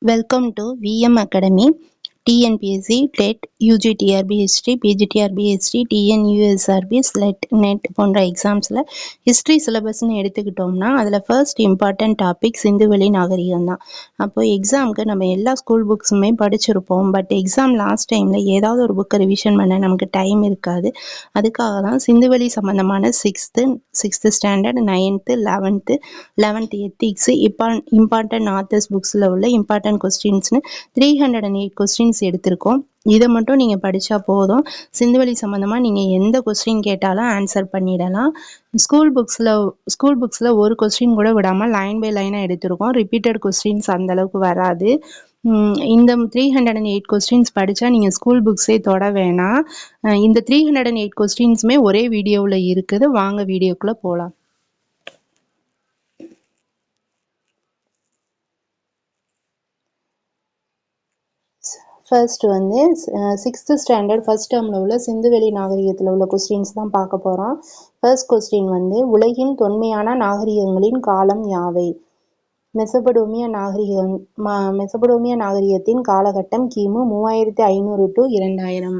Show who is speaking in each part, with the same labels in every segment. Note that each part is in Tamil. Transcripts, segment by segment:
Speaker 1: Welcome to VM Academy, TNPSC, TET, UGTRB History, PGTRB History, TNUSRB, SLET, NET போன்ற எக்ஸாம்ஸில் ஹிஸ்ட்ரி சிலபஸ்ன்னு எடுத்துக்கிட்டோம்னா அதில் ஃபர்ஸ்ட் இம்பார்ட்டன்ட் டாபிக் சிந்துவெளி நாகரிகம் தான். அப்போ எக்ஸாமுக்கு நம்ம எல்லா ஸ்கூல் புக்ஸுமே படிச்சிருப்போம். பட் எக்ஸாம் லாஸ்ட் டைமில் ஏதாவது ஒரு புக்கை ரிவிஷன் பண்ண நமக்கு டைம் இருக்காது. அதுக்காக தான் சிந்துவெளி சம்மந்தமான sixth standard, 9th, 11th ethics important authors புக்ஸில் உள்ள இம்பார்ட்டன்ட் கொஸ்டின்ஸ்னு 308 கொஸ்டின்ஸ் எடுத்திருக்கோம். இதை மட்டும் நீங்கள் படித்தா போதும். சிந்துவெளி சம்மந்தமாக நீங்கள் எந்த கொஸ்டின் கேட்டாலும் ஆன்சர் பண்ணிடலாம். ஸ்கூல் புக்ஸில் ஒரு கொஸ்டின் கூட விடாமல் லைன் பை லைனாக எடுத்திருக்கோம். ரிப்பீட்டட் கொஸ்டின்ஸ் அந்தளவுக்கு வராது. இந்த 308 கொஸ்டின்ஸ் படித்தா நீங்கள் ஸ்கூல் புக்ஸே தொட வேணாம். இந்த 308 கொஸ்டின்ஸுமே ஒரே வீடியோவில் இருக்குது. வாங்க வீடியோக்குள்ளே போகலாம். ஃபர்ஸ்ட் வந்து 6th ஸ்டாண்டர்ட் ஃபர்ஸ்ட் டேர்மில் உள்ள சிந்துவெளி நாகரிகத்தில் உள்ள கொஸ்டின்ஸ் தான் பார்க்க போகிறோம். ஃபர்ஸ்ட் கொஸ்டின் வந்து உலகின் தொன்மையான நாகரிகங்களின் காலம் யாவை? மெசபடோமிய நாகரிகத்தின் காலகட்டம் கிமு 3500 to 2000.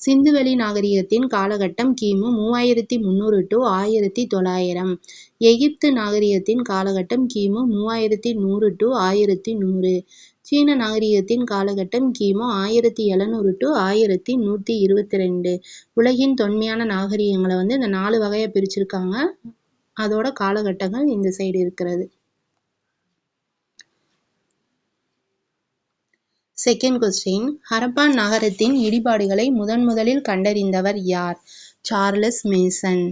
Speaker 1: சிந்துவெளி நாகரிகத்தின் காலகட்டம் கிமு 3300 to 1900. எகிப்து நாகரிகத்தின் காலகட்டம் கிமு 3100 to 1100. சீன நாகரிகத்தின் காலகட்டம் கிமு 1700 to 1122. உலகின் தொன்மையான நாகரிகங்களை வந்து இந்த 4 வகையா பிரிச்சிருக்காங்க. அதோட காலகட்டங்கள் இந்த சைடு இருக்கிறது. செகண்ட் கொஸ்டின், ஹரப்பா நகரத்தின் இடிபாடுகளை முதலில் கண்டறிந்தவர் யார்? Charles Mason.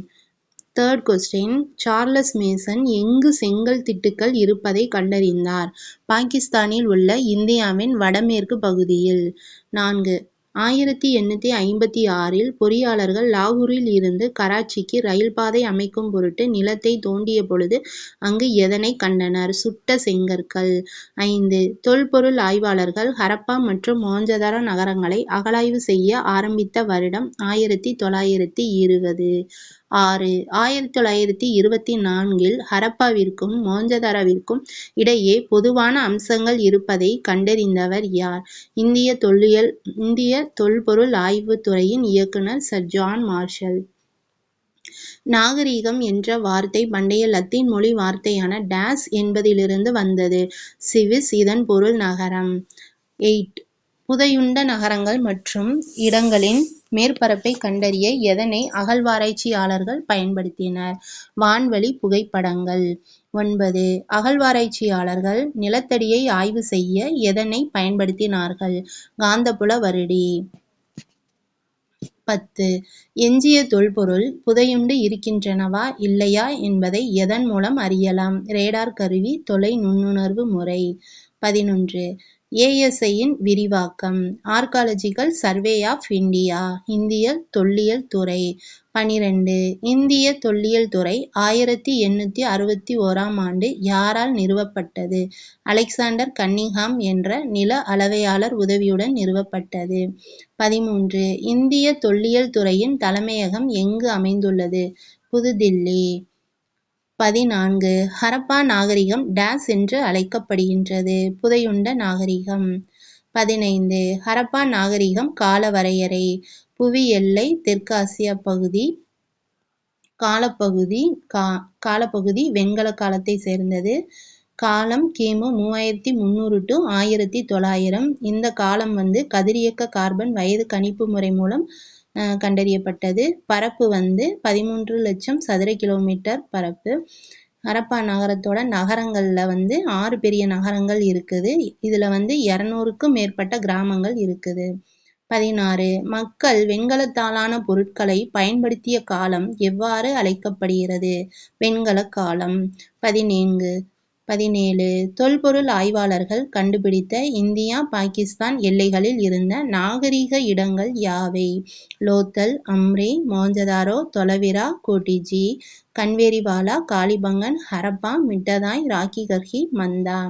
Speaker 1: Third question, Charles Mason எங்கு செங்கல் திட்டுக்கள் இருப்பதை கண்டறிந்தார்? பாகிஸ்தானில் உள்ள இந்தியாவின் வடமேற்கு பகுதியில். 4. 1856 பொறியாளர்கள் லாகூரில் இருந்து கராச்சிக்கு ரயில் பாதை அமைக்கும் பொருட்டு நிலத்தை தோண்டிய பொழுது அங்கு எதனை கண்டனர்? சுட்ட செங்கற்கள். 5. தொல்பொருள் ஆய்வாளர்கள் ஹரப்பா மற்றும் மொஹஞ்சதாரோ நகரங்களை அகழாய்வு செய்ய ஆரம்பித்த வருடம் 1920. 6. 1924 ஹரப்பாவிற்கும் மொஹஞ்சதாரோவிற்கும் இடையே பொதுவான அம்சங்கள் இருப்பதை கண்டறிந்தவர் யார்? இந்திய தொல்பொருள் ஆய்வுத் துறையின் இயக்குனர் சர் ஜான் மார்ஷல். நாகரிகம் என்ற வார்த்தை பண்டைய லத்தீன் மொழி வார்த்தையான டேஸ் என்பதிலிருந்து வந்தது. சிவிஸ். இதன் பொருள் நகரம். 8. புதையுண்ட நகரங்கள் மற்றும் இடங்களின் மேற்பரப்பை கண்டறிய எதனை அகழ்வாராய்ச்சியாளர்கள் பயன்படுத்தினர்? வான்வழி புகைப்படங்கள். 9. அகழ்வாராய்ச்சியாளர்கள் நிலத்தடியை ஆய்வு செய்ய எதனை பயன்படுத்தினார்கள்? காந்தப்புல வருடி. 10. எஞ்சிய தொல்பொருள் புதையுண்டு இருக்கின்றனவா இல்லையா என்பதை எதன் மூலம் அறியலாம்? ரேடார் கருவி, தொலை நுண்ணுணர்வு முறை. 11. ASIயின் விரிவாக்கம். Archaeological survey of India. இந்திய தொல்லியல் துறை. 12. இந்திய தொல்லியல் துறை 1861 யாரால் நிறுவப்பட்டது? அலெக்சாண்டர் கன்னிங்ஹாம் என்ற நில அளவையாளர் உதவியுடன் நிறுவப்பட்டது. 13. இந்திய தொல்லியல் துறையின் தலைமையகம் எங்கு அமைந்துள்ளது? புதுதில்லி. 14. ஹரப்பா நாகரிகம் டேஸ் என்று அழைக்கப்படுகின்றது? புதையுண்ட நாகரிகம். 15. ஹரப்பா நாகரிகம் கால வரையறை. புவி எல்லை தெற்காசிய பகுதி. காலப்பகுதி வெண்கல காலத்தை சேர்ந்தது. காலம் கிமு 3300 to 1900. இந்த காலம் வந்து கதிரியக்க கார்பன் வயது கணிப்பு முறை மூலம் கண்டறியப்பட்டது. பரப்பு வந்து 13 லட்சம் சதுர கிலோமீட்டர் பரப்பு. ஹரப்பா நகரத்தோட நகரங்கள்ல வந்து 6 பெரிய நகரங்கள் இருக்குது. இதுல வந்து 200க்கும் மேற்பட்ட கிராமங்கள் இருக்குது. 16. மக்கள் வெண்கலத்தாலான பொருட்களை பயன்படுத்திய காலம் எவ்வாறு அழைக்கப்படுகிறது? வெண்கல காலம். 17. தொல்பொருள் ஆய்வாளர்கள் கண்டுபிடித்த இந்தியா பாகிஸ்தான் எல்லைகளில் இருந்த நாகரிக இடங்கள் யாவை? லோத்தல், அம்ரே, மொஹஞ்சதாரோ, தொலவிரா, கோட்டிஜி, கன்வேரிவாலா, காலிபங்கன், ஹரப்பா, மிட்டதாய், ராக்கிகர்ஹி, மந்தா.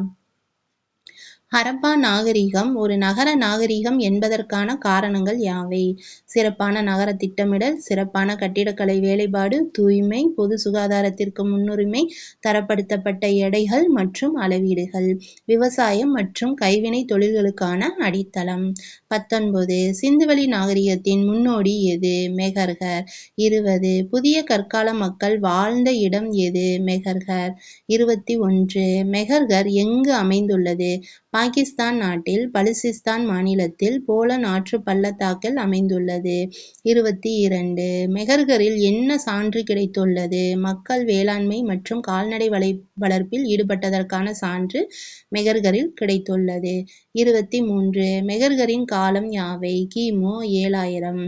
Speaker 1: ஹரப்பா நாகரிகம் ஒரு நகர நாகரிகம் என்பதற்கான காரணங்கள் யாவை? சிறப்பான நகர திட்டமிடல், சிறப்பான கட்டிடக்கலை வேலைப்பாடு, தூய்மை, பொது சுகாதாரத்திற்கு முன்னுரிமை, தரப்படுத்தப்பட்ட எடைகள் மற்றும் அளவீடுகள், விவசாயம் மற்றும் கைவினை தொழில்களுக்கான அடித்தளம். 19. சிந்துவெளி நாகரிகத்தின் முன்னோடி எது? மெஹர்கர். 20. புதிய கற்கால மக்கள் வாழ்ந்த இடம் எது? மெஹர்கர். 21. மெஹர்கர் எங்கு அமைந்துள்ளது? பாகிஸ்தான் நாட்டில் பலுசிஸ்தான் மாநிலத்தில் போலன் ஆற்று பள்ளத்தாக்கில் அமைந்துள்ளது. 22. மெஹர்கரில் என்ன சான்று கிடைத்துள்ளது? மக்கள் வேளாண்மை மற்றும் கால்நடை வளர்ப்பில் ஈடுபட்டதற்கான சான்று மெஹர்கரில் கிடைத்துள்ளது. 23. மெஹர்கரின் காலம் யாவை? கிமு 7000.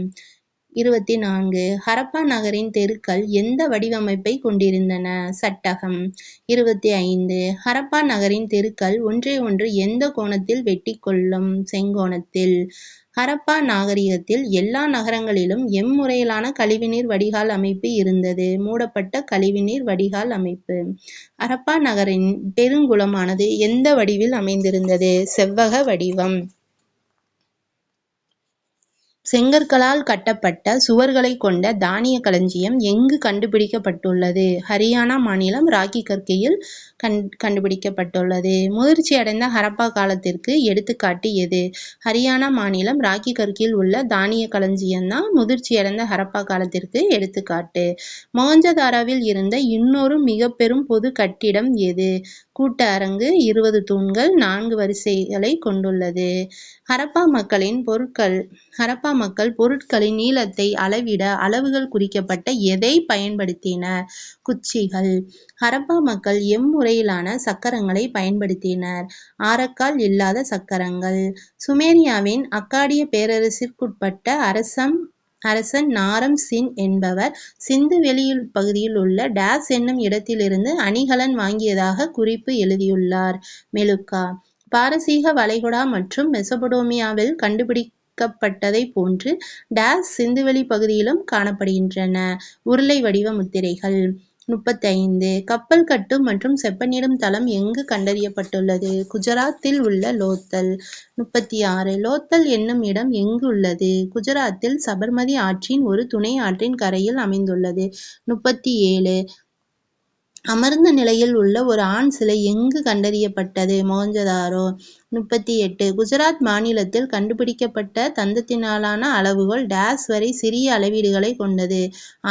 Speaker 1: 24. ஹரப்பா நகரின் தெருக்கள் எந்த வடிவமைப்பை கொண்டிருந்தன? சட்டகம். 25. ஹரப்பா நகரின் தெருக்கள் ஒன்றை ஒன்று எந்த கோணத்தில் வெட்டி கொள்ளும்? செங்கோணத்தில். ஹரப்பா நாகரிகத்தில் எல்லா நகரங்களிலும் எம்முறையிலான கழிவுநீர் வடிகால் அமைப்பு இருந்தது. மூடப்பட்ட கழிவுநீர் வடிகால் அமைப்பு. ஹரப்பா நகரின் பெருங்குளமானது எந்த வடிவில் அமைந்திருந்தது? செவ்வக வடிவம். செங்கற்களால் கட்டப்பட்ட சுவர்களைக் கொண்ட தானிய களஞ்சியம் எங்கு கண்டுபிடிக்கப்பட்டுள்ளது? ஹரியானா மாநிலம் ராக்கி கற்கையில் கண்டுபிடிக்கப்பட்டுள்ளது. முதிர்ச்சியடைந்த ஹரப்பா காலத்திற்கு எடுத்துக்காட்டு எது? ஹரியானா மாநிலம் ராக்கி கற்கையில் உள்ள தானிய களஞ்சியம்தான் முதிர்ச்சியடைந்த ஹரப்பா காலத்திற்கு எடுத்துக்காட்டு. மொஹஞ்சதாரோவில் இருந்த இன்னொரு மிக பெரும் பொது கட்டிடம் எது? கூட்ட அரங்கு. 20 தூண்கள், 4 வரிசைகளை கொண்டுள்ளது. ஹரப்பா மக்கள் பொருட்களின் நீளத்தை அளவிட அளவுகள் குறிக்கப்பட்ட எதை பயன்படுத்தினர்? குச்சிகள். ஹரப்பா மக்கள் எம்முறையிலான சக்கரங்களை பயன்படுத்தினர்? ஆரக்கால் இல்லாத சக்கரங்கள். சுமேரியாவின் அக்காடிய பேரரசிற்குட்பட்ட அரசன் நாரம் சின் என்பவர் சிந்து வெளியில் பகுதியில் உள்ள டேஸ் என்னும் இடத்திலிருந்து அணிகலன் வாங்கியதாக குறிப்பு எழுதியுள்ளார். மெலுக்கா. பாரசீக வளைகுடா மற்றும் மெசபடோமியாவில் கண்டுபிடிக்கப்பட்டதை போன்று டேஸ் சிந்துவெளி பகுதியிலும் காணப்படுகின்றன. உருளை வடிவ முத்திரைகள். 35. கப்பல் கட்டும் மற்றும் செப்பனிடும் தளம் எங்கு கண்டறியப்பட்டுள்ளது? குஜராத்தில் உள்ள லோத்தல். 36. லோத்தல் என்னும் இடம் எங்கு உள்ளது? குஜராத்தில் சபர்மதி ஆற்றின் ஒரு துணை ஆற்றின் கரையில் அமைந்துள்ளது. 37. அமர்ந்த நிலையில் உள்ள ஒரு ஆண் சிலை எங்கு கண்டறியப்பட்டது? மொஹஞ்சதாரோ. 38. குஜராத் மாநிலத்தில் கண்டுபிடிக்கப்பட்ட தந்தத்தினாலான அளவுகோல் டேஸ் வரை சிறிய அளவீடுகளை கொண்டது.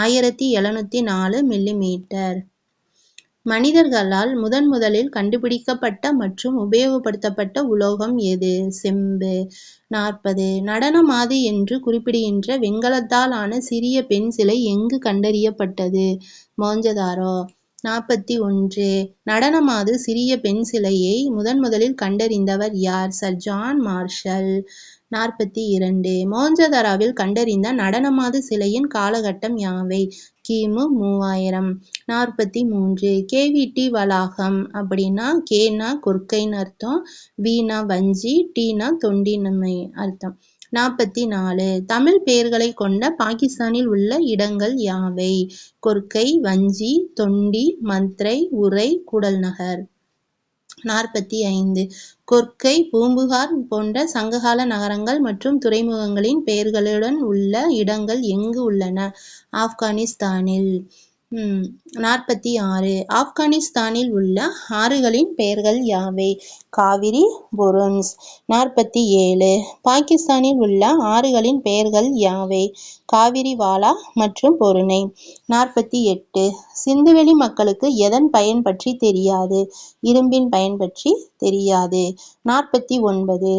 Speaker 1: 1704 மில்லிமீட்டர். மனிதர்களால் முதலில் கண்டுபிடிக்கப்பட்ட மற்றும் உபயோகப்படுத்தப்பட்ட உலோகம் எது? செம்பு. 40. நடனமாது என்று குறிப்பிடுகின்ற வெண்கலத்தால் ஆன சிறிய பெண் சிலை எங்கு கண்டறியப்பட்டது? மொஹஞ்சதாரோ. 41. நடனமாது சிறிய பெண் சிலையை முதலில் கண்டறிந்தவர் யார்? Sir John Marshall. 42. மொஹஞ்சதாரோவில் கண்டறிந்த நடனமாது சிலையின் காலகட்டம் யாவை? கிமு 3000. 43. கேவிடி வளாகம் அப்படின்னா கேனா கொற்கைன்னு அர்த்தம், வீணா வஞ்சி, டீனா தொண்டினமை அர்த்தம். 44. தமிழ் பெயர்களை கொண்ட பாகிஸ்தானில் உள்ள இடங்கள் யாவை? கொற்கை, வஞ்சி, தொண்டி, மந்த்ரை, உரை, கூடல்நகர். 45. கொற்கை, பூம்புகார் போன்ற சங்ககால நகரங்கள் மற்றும் துறைமுகங்களின் பெயர்களுடன் உள்ள இடங்கள் எங்கு உள்ளன? ஆப்கானிஸ்தானில். 46. ஆப்கானிஸ்தானில் உள்ள ஆறுகளின் பெயர்கள் யாவை? காவிரி, புருன்ஸ். 47. பாகிஸ்தானில் உள்ள ஆறுகளின் பெயர்கள் யாவை? காவிரி, வாலா மற்றும் பொருணை. 48. சிந்துவெளி மக்களுக்கு எதன் பயன் பற்றி தெரியாது? இரும்பின் பயன் பற்றி தெரியாது. 49.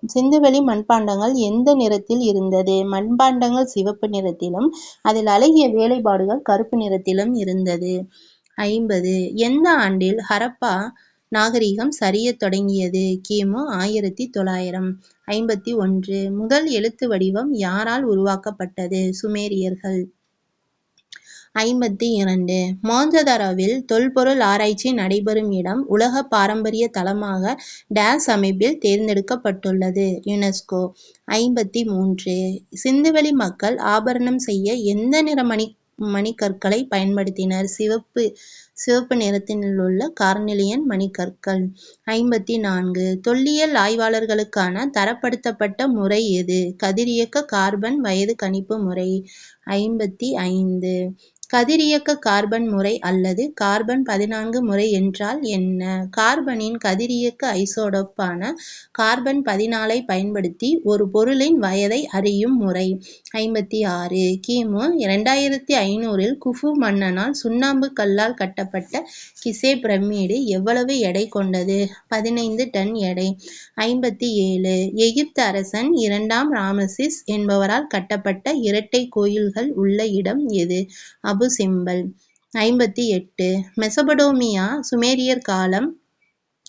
Speaker 1: சிந்துவெளி மண்பாண்டங்கள் எந்த நிறத்தில் இருந்தது? மண்பாண்டங்கள் சிவப்பு நிறத்திலும் அதில் அழகிய வேலைப்பாடுகள் கருப்பு நிறத்திலும் இருந்தது. 50. எந்த ஆண்டில் ஹரப்பா நாகரிகம் சரியத் தொடங்கியது? கிமு 1900. 51. முதல் எழுத்து வடிவம் யாரால் உருவாக்கப்பட்டது? சுமேரியர்கள். 52. மொஹஞ்சதாரோவில் தொல்பொருள் ஆராய்ச்சி நடைபெறும் இடம் உலக பாரம்பரிய தளமாக டேஸ் அமைப்பில் தேர்ந்தெடுக்கப்பட்டுள்ளது. யுனெஸ்கோ. 53. சிந்துவெளி மக்கள் ஆபரணம் செய்ய எந்த நிற மணிக்கற்களை பயன்படுத்தினர்? சிவப்பு நிறத்தில் உள்ள கார்னிலியன் மணிக்கற்கள். 54. தொல்லியல் ஆய்வாளர்களுக்கான தரப்படுத்தப்பட்ட முறை எது? கதிரியக்க கார்பன் வயது கணிப்பு முறை. 55. கதிரியக்க கார்பன் முறை அல்லது கார்பன் 14 முறை என்றால் என்ன? கார்பனின் கதிரியக்க ஐசோடோப்பான கார்பன் 14ஐ பயன்படுத்தி ஒரு பொருளின் வயதை அறியும் முறை. 56. கிமு 2500இல் குஃபு மன்னனால் சுண்ணாம்பு கல்லால் கட்டப்பட்ட கிசே பிரமிடு எவ்வளவு எடை கொண்டது? 15 டன் எடை. 57. எகிப்து அரசன் 2ஆம் ராமசிஸ் என்பவரால் கட்டப்பட்ட இரட்டை கோயில்கள் உள்ள இடம் எது? அபு சிம்பல். 58. மெசபடோமியா சுமேரியர் காலம்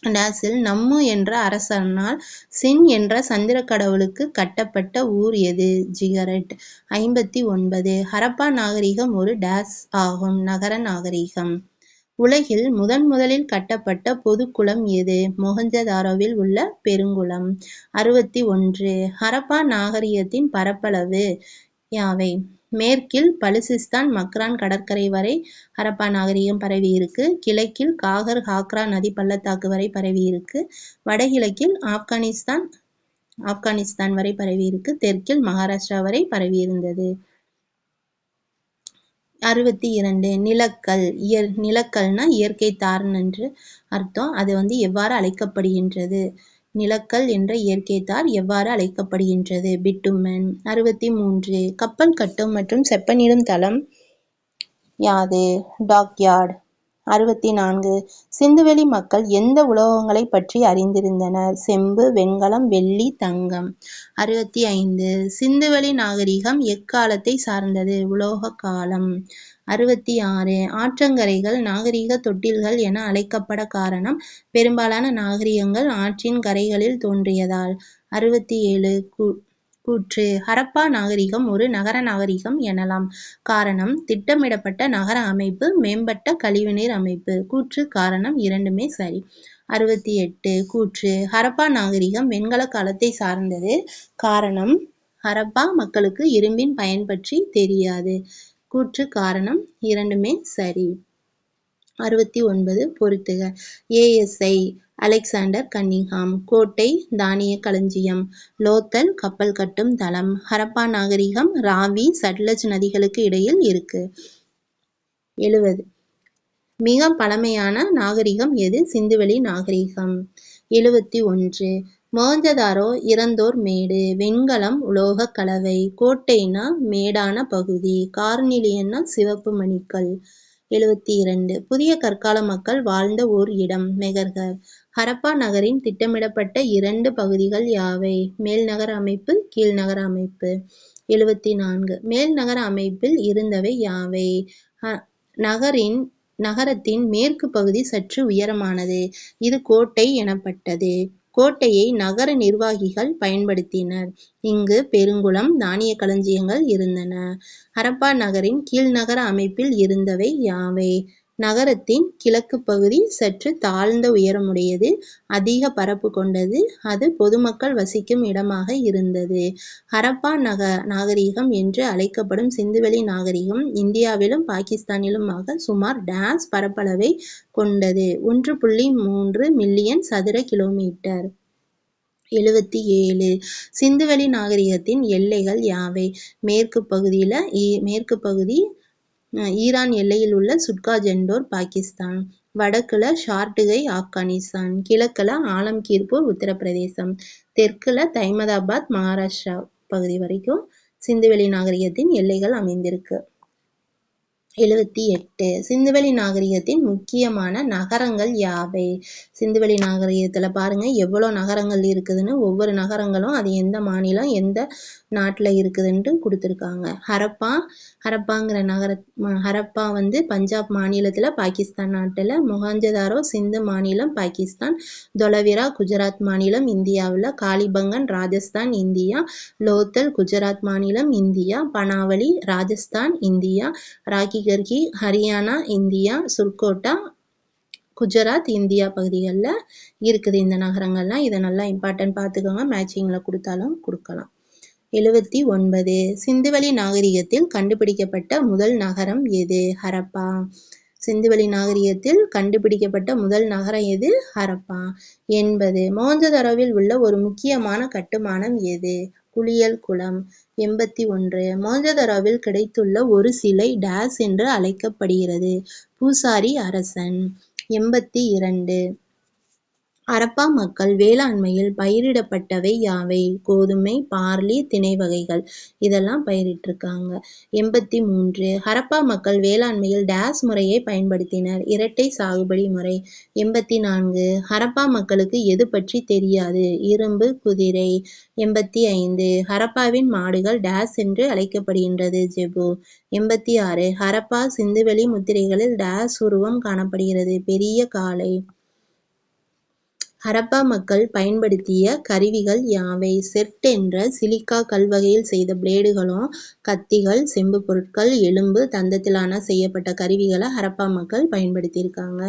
Speaker 1: டாஸில் நம்மு என்ற அரசனால் சின் என்ற சந்திரக் கடவுளுக்கு கட்டப்பட்ட ஊர் எது? ஜிகரெட். 59. ஹரப்பா நாகரிகம் ஒரு டாஸ் ஆகும்? நகர நாகரிகம். உலகில் முதலில் கட்டப்பட்ட பொதுக்குளம் எது? மொஹஞ்சதாரோவில் உள்ள பெருங்குளம். 61. ஹரப்பா நாகரிகத்தின் பரப்பளவு யாவை? மேற்கில் பலுசிஸ்தான் மக்ரான் கடற்கரை வரை ஹரப்பா நாகரிகம் பரவி இருக்கு. கிழக்கில் காகர் ஹாக்ரா நதி பள்ளத்தாக்கு வரை பரவி இருக்கு. வடகிழக்கில் ஆப்கானிஸ்தான் வரை பரவி இருக்கு. தெற்கில் மகாராஷ்டிரா வரை பரவி இருந்தது. 62. நிலக்கல். நிலக்கல்னா இயற்கை தார் என்று அர்த்தம். அது எவ்வாறு அழைக்கப்படுகின்றது? நிலக்கல் என்ற இயற்கை தார் எவ்வாறு அழைக்கப்படுகின்றது? பிட்டுமன். 63. கப்பல் கட்டும் மற்றும் செப்பனிடும் தளம் யாது? டாக்யார்டு. 64. சிந்துவெளி மக்கள் எந்த உலோகங்களை பற்றி அறிந்திருந்தனர்? செம்பு, வெண்கலம், வெள்ளி, தங்கம். 65. சிந்துவெளி நாகரிகம் எக்காலத்தை சார்ந்தது? உலோக காலம். 66. ஆற்றங்கரைகள் நாகரிக தொட்டில்கள் என அழைக்கப்பட காரணம்? பெரும்பாலான நாகரிகங்கள் ஆற்றின் கரைகளில் தோன்றியதால். 67. கூற்று. ஹரப்பா நாகரிகம் ஒரு நகர நாகரிகம் எனலாம். காரணம் திட்டமிடப்பட்ட நகர அமைப்பு, மேம்பட்ட கழிவுநீர் அமைப்பு. கூற்று, காரணம் இரண்டுமே சரி. 68. கூற்று. ஹரப்பா நாகரிகம் வெண்கல காலத்தை சார்ந்தது. காரணம் ஹரப்பா மக்களுக்கு இரும்பின் பயன் பற்றி தெரியாது. கூற்று, காரணம் இரண்டுமே சரி. 69. பொருத்துக. ASI Alexander Cunningham. கோட்டை தானிய களஞ்சியம். லோத்தல் கப்பல் கட்டும் தளம். ஹரப்பா நாகரிகம் ராவி, சட்லஜ் நதிகளுக்கு இடையில் இருக்கு. 70. மிக பழமையான நாகரிகம் எது? சிந்துவெளி நாகரிகம். 71. மொஹஞ்சதாரோ இறந்தோர் மேடு. வெண்கலம் உலோக கலவை. கோட்டைனா மேடான பகுதி. கார்னிலியன்னா சிவப்பு மணிக்கல். 72. புதிய கற்கால மக்கள் வாழ்ந்த ஓர் இடம். மெகர்கர். ஹரப்பா நகரின் திட்டமிடப்பட்ட 2 பகுதிகள் யாவை? மேல்நகர அமைப்பு, கீழ்நகர அமைப்பு. 74. மேல்நகர அமைப்பில் இருந்தவை யாவை? நகரத்தின் மேற்கு பகுதி சற்று உயரமானது. இது கோட்டை எனப்பட்டது. கோட்டையை நகர நிர்வாகிகள் பயன்படுத்தினர். இங்கு பெருங்குளம், தானிய களஞ்சியங்கள் இருந்தன. ஹரப்பா நகரின் கீழ்நகர அமைப்பில் இருந்தவை யாவை? நகரத்தின் கிழக்கு பகுதி சற்று தாழ்ந்த உயரமுடையது, அதிக பரப்பு கொண்டது. அது பொதுமக்கள் வசிக்கும் இடமாக இருந்தது. ஹரப்பா நாகரிகம் என்று அழைக்கப்படும் சிந்துவெளி நாகரிகம் இந்தியாவிலும் பாகிஸ்தானிலுமாக சுமார் டாஸ் பரப்பளவை கொண்டது. 1.3 மில்லியன் சதுர கிலோமீட்டர். 77. சிந்துவெளி நாகரிகத்தின் எல்லைகள் யாவை? மேற்கு பகுதி ஈரான் எல்லையில் உள்ள சுட்கா ஜெண்டோர் பாகிஸ்தான். வடக்குல ஷார்டுகை ஆப்கானிஸ்தான். கிழக்குல ஆலம்கீர்பூர் உத்தரப்பிரதேசம். தெற்குல தைமதாபாத் மகாராஷ்டிரா பகுதி வரைக்கும் சிந்துவெளி நாகரிகத்தின் எல்லைகள் அமைந்திருக்கு. 78. சிந்துவெளி நாகரிகத்தின் முக்கியமான நகரங்கள் யாவை? சிந்துவெளி நாகரிகத்துல பாருங்க எவ்வளவு நகரங்கள் இருக்குதுன்னு. ஒவ்வொரு நகரங்களும் அது எந்த மாநிலம், எந்த நாட்டுல இருக்குதுன்ட்டு கொடுத்துருக்காங்க. ஹரப்பாங்கிற ஹரப்பா பஞ்சாப் மாநிலத்துல பாகிஸ்தான் நாட்டுல. மொஹஞ்சதாரோ சிந்து மாநிலம் பாகிஸ்தான். தொலவிரா குஜராத் மாநிலம் இந்தியாவில். காளிபங்கன் ராஜஸ்தான் இந்தியா. லோத்தல் குஜராத் மாநிலம் India. Banawali Rajasthan India. Rakhigarhi Haryana India. Surkotada Gujarat India பகுதிகளில் இருக்குது இந்த நகரங்கள்லாம். இதை நல்லா இம்பார்ட்டன்ட் பார்த்துக்கோங்க, மேட்சிங்கில் கொடுத்தாலும் கொடுக்கலாம். 79. சிந்துவெளி நாகரிகத்தில் கண்டுபிடிக்கப்பட்ட முதல் நகரம் எது? ஹரப்பா. சிந்துவெளி நாகரிகத்தில் கண்டுபிடிக்கப்பட்ட முதல் நகரம் எது? ஹரப்பா. 80. மொஹஞ்சதாரோவில் உள்ள ஒரு முக்கியமான கட்டுமானம் எது? குளியல் குளம். 81. மொஹஞ்சதாரோவில் கிடைத்துள்ள ஒரு சிலை டேஸ் என்று அழைக்கப்படுகிறது? பூசாரி அரசன். 82. ஹரப்பா மக்கள் வேளாண்மையில் பயிரிடப்பட்டவை யாவை? கோதுமை, பார்லி, திணை வகைகள் இதெல்லாம் பயிரிட்டிருக்காங்க. 83. ஹரப்பா மக்கள் வேளாண்மையில் டேஸ் முறையை பயன்படுத்தினர்? இரட்டை சாகுபடி முறை. 84. ஹரப்பா மக்களுக்கு எது பற்றி தெரியாது? இரும்பு, குதிரை. 85. ஹரப்பாவின் மாடுகள் டேஸ் என்று அழைக்கப்படுகின்றது? ஜெபு. 86. ஹரப்பா சிந்துவெளி முத்திரைகளில் டேஸ் உருவம் காணப்படுகிறது? பெரிய காளை. ஹரப்பா மக்கள் பயன்படுத்திய கருவிகள் யாவை? செர்ட் என்ற சிலிக்கா கல்வகையில் செய்த பிளேடுகளும், கத்திகள், செம்பு பொருட்கள், எலும்பு, தந்தத்திலான செய்யப்பட்ட கருவிகளை ஹரப்பா மக்கள் பயன்படுத்தியிருக்காங்க.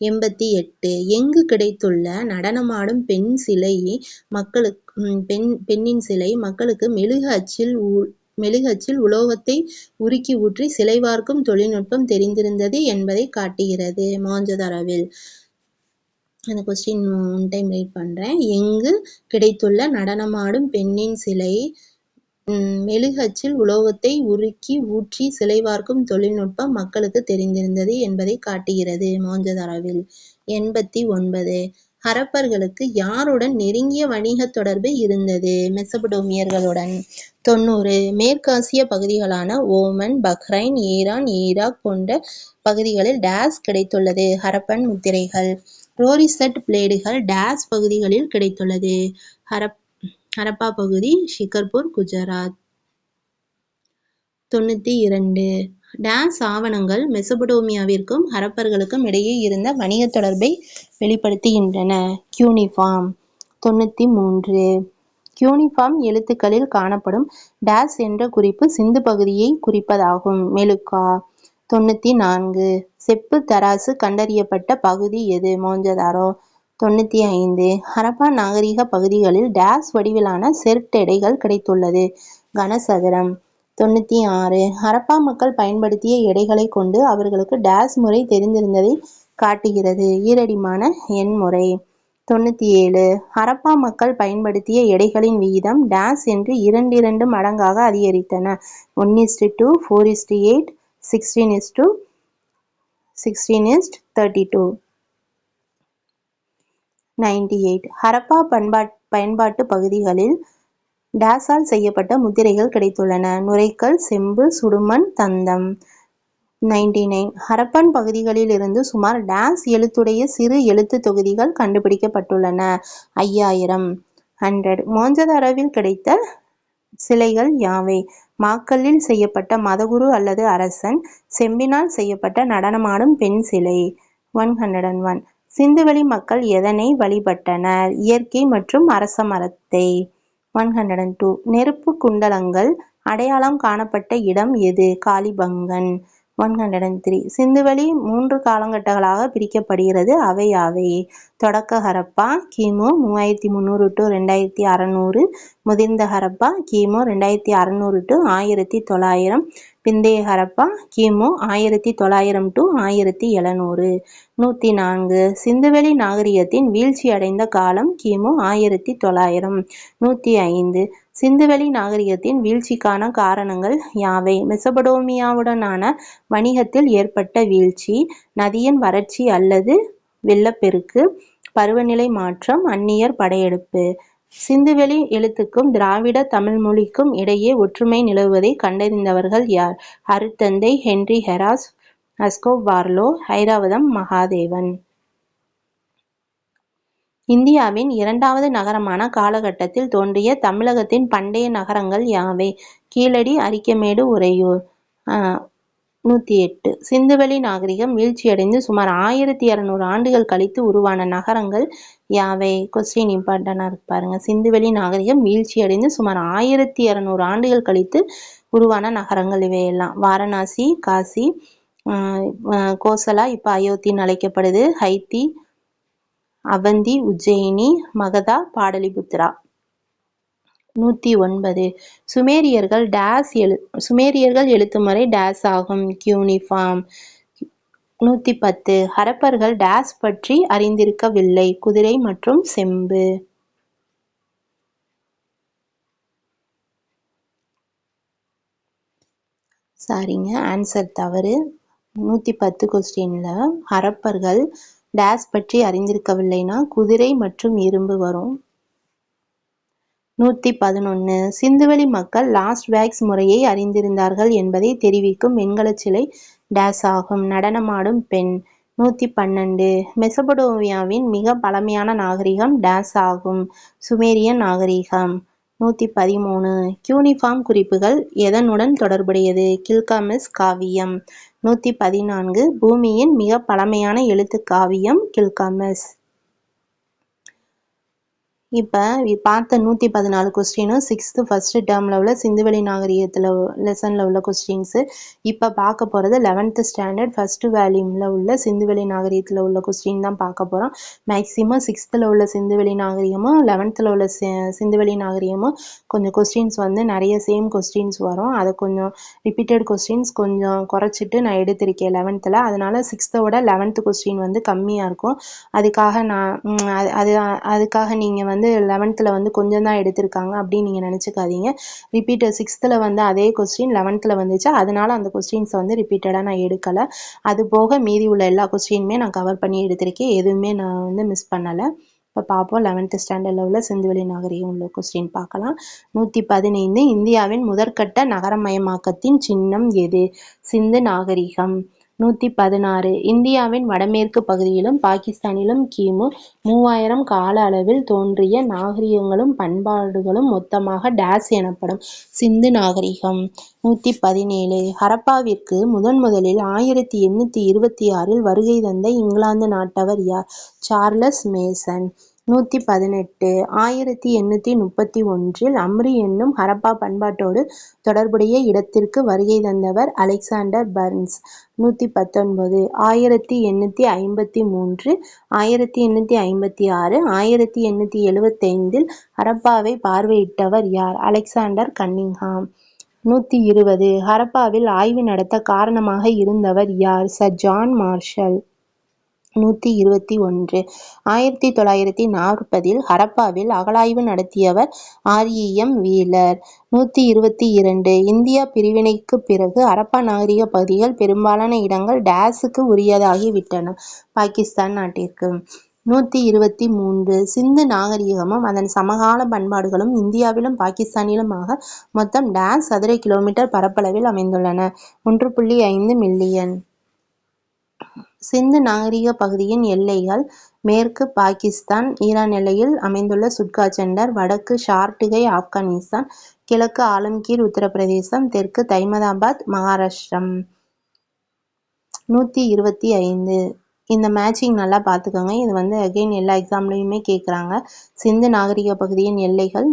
Speaker 1: 88. எங்கு கிடைத்துள்ள நடனமாடும் பெண்ணின் சிலை மக்களுக்கு மெழுகு அச்சில் உலோகத்தை உருக்கி ஊற்றி சிலை வார்க்கும் தொழில்நுட்பம் தெரிந்திருந்தது என்பதை காட்டுகிறது? மொஹஞ்சதாரோவில். அந்த கொஸ்டின் ஒன் டைம் ரீட் பண்ணுறேன். எங்கு கிடைத்துள்ள நடனமாடும் பெண்ணின் சிலை மெழுகு அச்சில் உலோகத்தை உருக்கி ஊற்றி சிலை வார்க்கும் தொழில்நுட்பம் மக்களுக்கு தெரிந்திருந்தது என்பதை காட்டுகிறது? மொஹஞ்சதாரோவில். 89. ஹரப்பர்களுக்கு யாருடன் நெருங்கிய வணிக தொடர்பு இருந்தது? மெசபடோமியர்களுடன். 90. மேற்காசிய பகுதிகளான ஓமன், பஹ்ரைன், ஈரான், ஈராக் போன்ற பகுதிகளில் டேஸ் கிடைத்துள்ளது? ஹரப்பன் முத்திரைகள். ரோரிசட் பிளேடுகள் டேஸ் பகுதிகளில் கிடைத்துள்ளது? ஹரப்பா பகுதி, ஷிகர்பூர், குஜராத். 92. டேஸ் ஆவணங்கள் மெசபடோமியாவிற்கும் ஹரப்பர்களுக்கும் இடையே இருந்த வணிக தொடர்பை வெளிப்படுத்துகின்றன? கியூனிஃபார்ம். 93. கியூனிஃபார்ம் எழுத்துக்களில் காணப்படும் டேஸ் என்ற குறிப்பு சிந்து பகுதியை குறிப்பதாகும்? மெலுக்கா. 94. செப்பு தராசு கண்டறியப்பட்ட பகுதி எது? மொஹஞ்சதாரோ. 95. ஹரப்பா நாகரிக பகுதிகளில் டேஸ் வடிவிலான செர்ட் எடைகள் கிடைத்துள்ளது? கனசதுரம். 96. ஹரப்பா மக்கள் பயன்படுத்திய எடைகளை கொண்டு அவர்களுக்கு டேஸ் முறை தெரிந்திருந்ததை காட்டுகிறது? ஈரடிமான எண் முறை. 97. ஹரப்பா மக்கள் பயன்படுத்திய எடைகளின் விகிதம் டேஸ் என்று 2 மடங்காக அதிகரித்தன? 1:2, 4:8, 16:32. 98. ஹரப்பா பயன்பாட்டு பகுதிகளில் டேஸால் செய்யப்பட்ட முத்திரைகள் கிடைத்துள்ளன? நுரைக்கல், செம்பு, சுடுமண், தந்தம். 99. ஹரப்பன் பகுதிகளில் இருந்து சுமார் டேஸ் எழுத்துடைய சிறு எழுத்து தொகுதிகள் கண்டுபிடிக்கப்பட்டுள்ளன? 5000. 100. மொஹஞ்சதாரோவில் கிடைத்த சிலைகள் யாவை? மாக்கல்லில் செய்யப்பட்ட மதகுரு அல்லது அரசன், செம்பினால் செய்யப்பட்ட நடனமாடும் பெண் சிலை. 101. சிந்துவெளி மக்கள் எதனை வழிபட்டனர்? இயற்கை மற்றும் அரச மரத்தை. 102. நெருப்பு குண்டலங்கள் அடையாளம் காணப்பட்ட இடம் எது? காளிபங்கன். 103. சிந்துவெளி 3 காலகட்டங்களாக பிரிக்கப்படுகிறது. அவை யாவை? தொடக்க ஹரப்பா கிமு 3300 to 2600. முதிர்ந்த ஹரப்பா கிமு 2600 to 1900. பிந்தைய ஹரப்பா கிமு 1900 to 1700. 104. சிந்துவெளி நாகரிகத்தின் வீழ்ச்சி அடைந்த காலம் கிமு 1900. 105. சிந்துவெளி நாகரிகத்தின் வீழ்ச்சிக்கான காரணங்கள் யாவை? மெசபடோமியாவுடனான வணிகத்தில் ஏற்பட்ட வீழ்ச்சி, நதியின் வறட்சி அல்லது வெள்ளப்பெருக்கு, பருவநிலை மாற்றம், அந்நியர் படையெடுப்பு. சிந்துவெளி எழுத்துக்கும் திராவிட தமிழ் மொழிக்கும் இடையே ஒற்றுமை நிலவுவதை கண்டறிந்தவர்கள் யார்? அருட்தந்தை ஹென்றி ஹெராஸ், அஸ்கோப் வார்லோ, ஐராவதம் மகாதேவன். இந்தியாவின் 2வது நகரமான காலகட்டத்தில் தோன்றிய தமிழகத்தின் பண்டைய நகரங்கள் யாவை? கீழடி, அரிக்கமேடு, உறையூர். 108. சிந்துவெளி நாகரிகம் வீழ்ச்சியடைந்து சுமார் 1200 ஆண்டுகள் கழித்து உருவான நகரங்கள் யாவை? கொஸ்டின் இம்பார்ட்டண்டா இருக்கு பாருங்க. சிந்துவெளி நாகரிகம் வீழ்ச்சியடைந்து சுமார் 1200 ஆண்டுகள் கழித்து உருவான நகரங்கள் இவையெல்லாம்: வாரணாசி, காசி, கோசலா இப்ப அயோத்தின்னு அழைக்கப்படுது, ஹைத்தி, அவந்தி, உஜ்ஜயினி, மகதா, பாடலிபுத்ரா. 109. சுமேரியர்கள் எழுத்துமுறை டேஸ் ஆகும்? கியூனிஃபார்ம். 110 ஹரப்பர்கள் டேஸ் பற்றி அறிந்திருக்கவில்லை. குதிரை மற்றும் செம்பு. சாரிங்க, ஆன்சர் தவறு. 110 கொஸ்டின்ல ஹரப்பர்கள் டேஸ் பற்றி அறிந்திருக்கவில்லைனா குதிரை மற்றும் இரும்பு வரும். 111 சிந்துவெளி மக்கள் லாஸ்ட் வேக்ஸ் முறையை அறிந்திருந்தார்கள் என்பதை தெரிவிக்கும் வெண்கலச் சிலை டேஸ் ஆகும். நடனமாடும் பெண். 112 மெசபடோமியாவின் மிக பழமையான நாகரிகம் டேஸ் ஆகும். சுமேரியன் நாகரிகம். 113 கியூனிஃபார்ம் குறிப்புகள் எதனுடன் தொடர்புடையது? கில்காமெஸ் காவியம். 114 பூமியின் மிக பழமையான எழுத்து காவியம் கில்காமெஸ். இப்போ பார்த்த 114 கொஸ்டினும் 6th ஃபர்ஸ்ட் டேர்மில் உள்ள சிந்துவெளி நாகரிகத்தில் லெசனில் உள்ள கொஸ்டின்ஸு. இப்போ பார்க்க போகிறது 11th ஸ்டாண்டர்ட் ஃபர்ஸ்ட் வேல்யூமில் உள்ள சிந்துவெளி நாகரிகத்தில் உள்ள கொஸ்டின் தான் பார்க்க போகிறோம். மேக்ஸிமம் 6th உள்ள சிந்துவெளி நாகரிகமும் 11th உள்ள சிந்துவெளி நாகரிகமும் கொஞ்சம் கொஸ்டின்ஸ் வந்து நிறைய சேம் கொஸ்டின்ஸ் வரும். அதை கொஞ்சம் ரிப்பீட்டட் கொஸ்டின்ஸ் கொஞ்சம் குறைச்சிட்டு நான் எடுத்திருக்கேன் 11th. அதனால 6th-ஓட 11th கொஸ்டின் வந்து கம்மியாக இருக்கும். அதுக்காக அதுக்காக நீங்கள் வந்து 11th வந்து கொஞ்சம் தான் எடுத்திருக்காங்க அப்படின்னு நீங்கள் நினச்சிக்காதீங்க. ரிப்பீட்டட் 6th வந்து அதே கொஸ்டின் 11th வந்துச்சு, அதனால அந்த கொஸ்டின்ஸை வந்து ரிப்பீட்டடாக நான் எடுக்கலை. அது போக மீதி உள்ள எல்லா கொஸ்டினுமே நான் கவர் பண்ணி எடுத்திருக்கேன். எதுவுமே நான் வந்து மிஸ் பண்ணலை. இப்போ பார்ப்போம் 11th ஸ்டாண்டர்டில் உள்ள சிந்துவெளி நாகரிகம் உள்ள கொஸ்டின் பார்க்கலாம். 115 இந்தியாவின் முதற்கட்ட நகரமயமாக்கத்தின் சின்னம் எது? சிந்து நாகரிகம். 116 இந்தியாவின் வடமேற்கு பகுதியிலும் பாகிஸ்தானிலும் கிமு 3000 கால அளவில் தோன்றிய நாகரிகங்களும் பண்பாடுகளும் மொத்தமாக டேஸ் எனப்படும். சிந்து நாகரிகம். 117 ஹரப்பாவிற்கு முதலில் 1826 வருகை தந்த இங்கிலாந்து நாட்டவர் யார்? Charles Mason. 118 1831 அம்ரி என்னும் ஹரப்பா பண்பாட்டோடு தொடர்புடைய இடத்திற்கு வருகை தந்தவர் அலெக்சாண்டர் பர்ன்ஸ். 119 1853 1856 1875 ஹரப்பாவை பார்வையிட்டவர் யார்? Alexander Cunningham. 120 ஹரப்பாவில் ஆய்வு நடத்த காரணமாக இருந்தவர் யார்? Sir John Marshall. 121 1940 ஹரப்பாவில் அகழாய்வு நடத்தியவர் REM வீலர். 122 இந்தியா பிரிவினைக்கு பிறகு ஹரப்பா நாகரிக பகுதிகள் பெரும்பாலான இடங்கள் டேஸுக்கு உரியதாகிவிட்டன. பாகிஸ்தான் நாட்டிற்கு. 123 சிந்து நாகரிகமும் அதன் சமகால பண்பாடுகளும் இந்தியாவிலும் பாகிஸ்தானிலுமாக மொத்தம் டேஸ் சதுர கிலோமீட்டர் பரப்பளவில் அமைந்துள்ளன. 1.5 மில்லியன். சிந்து நாகரிக பகுதியின் எல்லைகள்: மேற்கு பாகிஸ்தான் ஈரான் எல்லையில் அமைந்துள்ள சுட்கா செண்டர், வடக்கு ஷார்ட்டுகை ஆப்கானிஸ்தான், கிழக்கு ஆலம்கீர் உத்தரப்பிரதேசம், தெற்கு தைமதாபாத் மகாராஷ்டிரம். 125 இந்த மேட்சிங் நல்லா பார்த்துக்கோங்க. இது வந்து அகெயின் எல்லா எக்ஸாம்லையுமே கேட்குறாங்க. சிந்து நாகரிக பகுதியின் எல்லைகள்: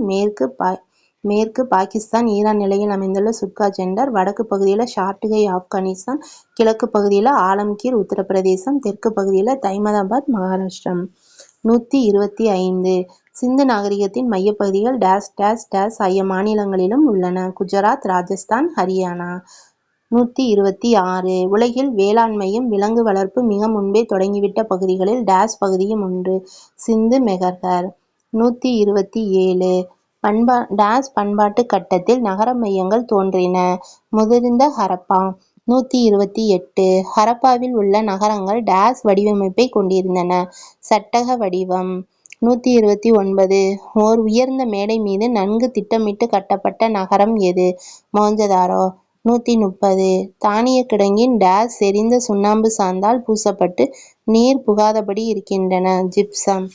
Speaker 1: மேற்கு பாகிஸ்தான் ஈரான் எல்லையில் அமைந்துள்ள சுட்கா செண்டர், வடக்கு பகுதியில் ஷார்ட்டுகை ஆப்கானிஸ்தான், கிழக்கு பகுதியில் ஆலம்கீர் உத்தரப்பிரதேசம், தெற்கு பகுதியில் தைமதாபாத் மகாராஷ்டிரம். 125 சிந்து நாகரிகத்தின் மையப்பகுதிகள் டேஸ் டேஸ் டேஸ் ஆகிய மாநிலங்களிலும் உள்ளன. குஜராத், ராஜஸ்தான், ஹரியானா. 126 உலகில் வேளாண்மையும் விலங்கு வளர்ப்பு மிக முன்பே தொடங்கிவிட்ட பகுதிகளில் டேஸ் பகுதியும் ஒன்று. சிந்து மெகர்கர். 127 டேஸ் பண்பாட்டு கட்டத்தில் நகர மையங்கள் தோன்றின. முதிர்ந்த ஹரப்பா. 128 ஹரப்பாவில் உள்ள நகரங்கள் டேஸ் வடிவமைப்பை கொண்டிருந்தன. சட்டக வடிவம். 129 ஓர் உயர்ந்த மேடை மீது நன்கு திட்டமிட்டு கட்டப்பட்ட நகரம் எது? மொஹஞ்சதாரோ. 130 தானிய கிடங்கின் டேஸ் செறிந்த சுண்ணாம்பு சாந்தால் பூசப்பட்டு நீர் புகாதபடி இருக்கின்றன. ஜிப்சம்.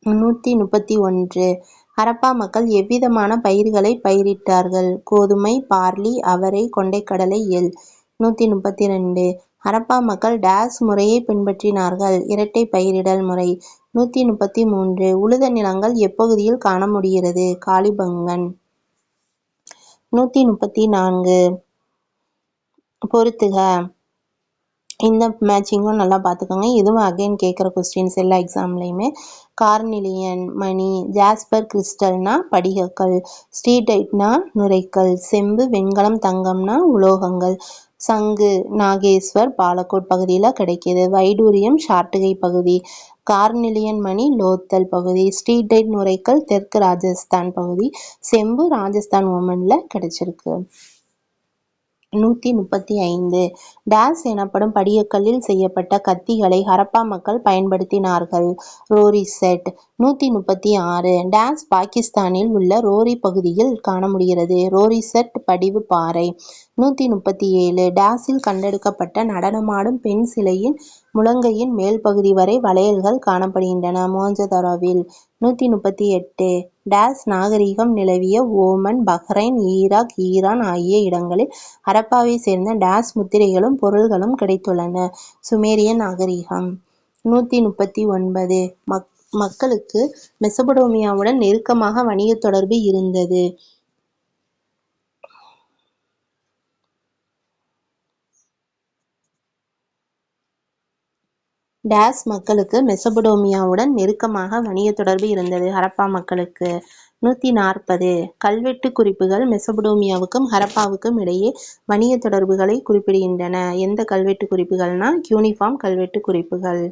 Speaker 1: 131 ஹரப்பா மக்கள் எவ்விதமான பயிர்களை பயிரிட்டார்கள்? கோதுமை, பார்லி, அவரை, கொண்டைக்கடலை, எள். 132 ஹரப்பா மக்கள் டேஸ் முறையை பின்பற்றினார்கள்? இரட்டை பயிரிடல் முறை. 133 உழுத நிலங்கள் எப்பகுதியில் காண முடிகிறது? காலிபங்கன். 134 பொறுத்துக. இந்த மேட்சிங்கும் நல்லா பார்த்துக்கோங்க. இதுவும் அகைன் கேட்குற கொஸ்டின்ஸ் எல்லா எக்ஸாம்லையுமே. கார்னிலியன் மணி, ஜாஸ்பர் கிறிஸ்டல்னா படிகக்கல், ஸ்டீடைட்னா நுரைக்கல், செம்பு வெண்கலம் தங்கம்னா உலோகங்கள், சங்கு நாகேஸ்வர் பாலக்கோட் பகுதியில் கிடைக்கிது. வைடூரியம் ஷார்ட்டுகை பகுதி. கார்னிலியன் மணி லோத்தல் பகுதி. ஸ்ட்ரீடைட் நுரைக்கல் தெற்கு ராஜஸ்தான் பகுதி. செம்பு ராஜஸ்தான் ஓமனில் கிடைச்சிருக்கு. 135 டேஸ் எனப்படும் படிகக்கல்லில் செய்யப்பட்ட கத்திகளை ஹரப்பா மக்கள் பயன்படுத்தினார்கள். Rory set. 136 டேஸ் பாகிஸ்தானில் உள்ள ரோரி பகுதியில் காண முடிகிறது. ரோரி செட் படிவு பாறை. 137 டேஸில் கண்டெடுக்கப்பட்ட நடனமாடும் பெண் சிலையின் முழங்கையின் மேல் பகுதி வரை வளையல்கள் காணப்படுகின்றன. மொஹஞ்சதாரோவில். 138 டேஸ் நாகரிகம் நிலவிய ஓமன், பஹ்ரைன், ஈராக், ஈரான் ஆகிய இடங்களில் ஹரப்பாவை சேர்ந்த டேஸ் முத்திரைகளும் பொருள்களும் கிடைத்துள்ளன. சுமேரியன் நாகரிகம். 139 மக்களுக்கு மெசபடோமியாவுடன் நெருக்கமாக வணிக தொடர்பு இருந்தது. டேஸ் மக்களுக்கு மெசபடோமியாவுடன் நெருக்கமாக வணிக தொடர்பு இருந்தது. ஹரப்பா மக்களுக்கு. 140 கல்வெட்டு குறிப்புகள் மெசபடோமியாவுக்கும் ஹரப்பாவுக்கும் இடையே வணிக தொடர்புகளை குறிப்பிடுகின்றன. எந்த கல்வெட்டு குறிப்புகள்னா கியூனிஃபார்ம் கல்வெட்டு குறிப்புகள்.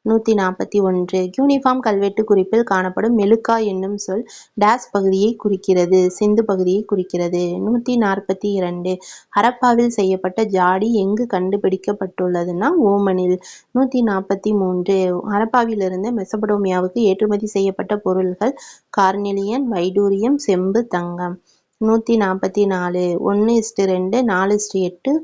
Speaker 1: 141 கியூனிஃபார்ம் கல்வெட்டு குறிப்பில் காணப்படும் மெலுக்கா என்னும் சொல் டேஸ் பகுதியை குறிக்கிறது. சிந்து பகுதியை குறிக்கிறது. 142 ஹரப்பாவில் செய்யப்பட்ட ஜாடி எங்கு கண்டுபிடிக்கப்பட்டுள்ளதுன்னா ஓமனில். 143 ஹரப்பாவிலிருந்து மெசபடோமியாவுக்கு ஏற்றுமதி செய்யப்பட்ட பொருள்கள் கார்னிலியன், வைடூரியம், செம்பு, தங்கம். 144 1:2 4:8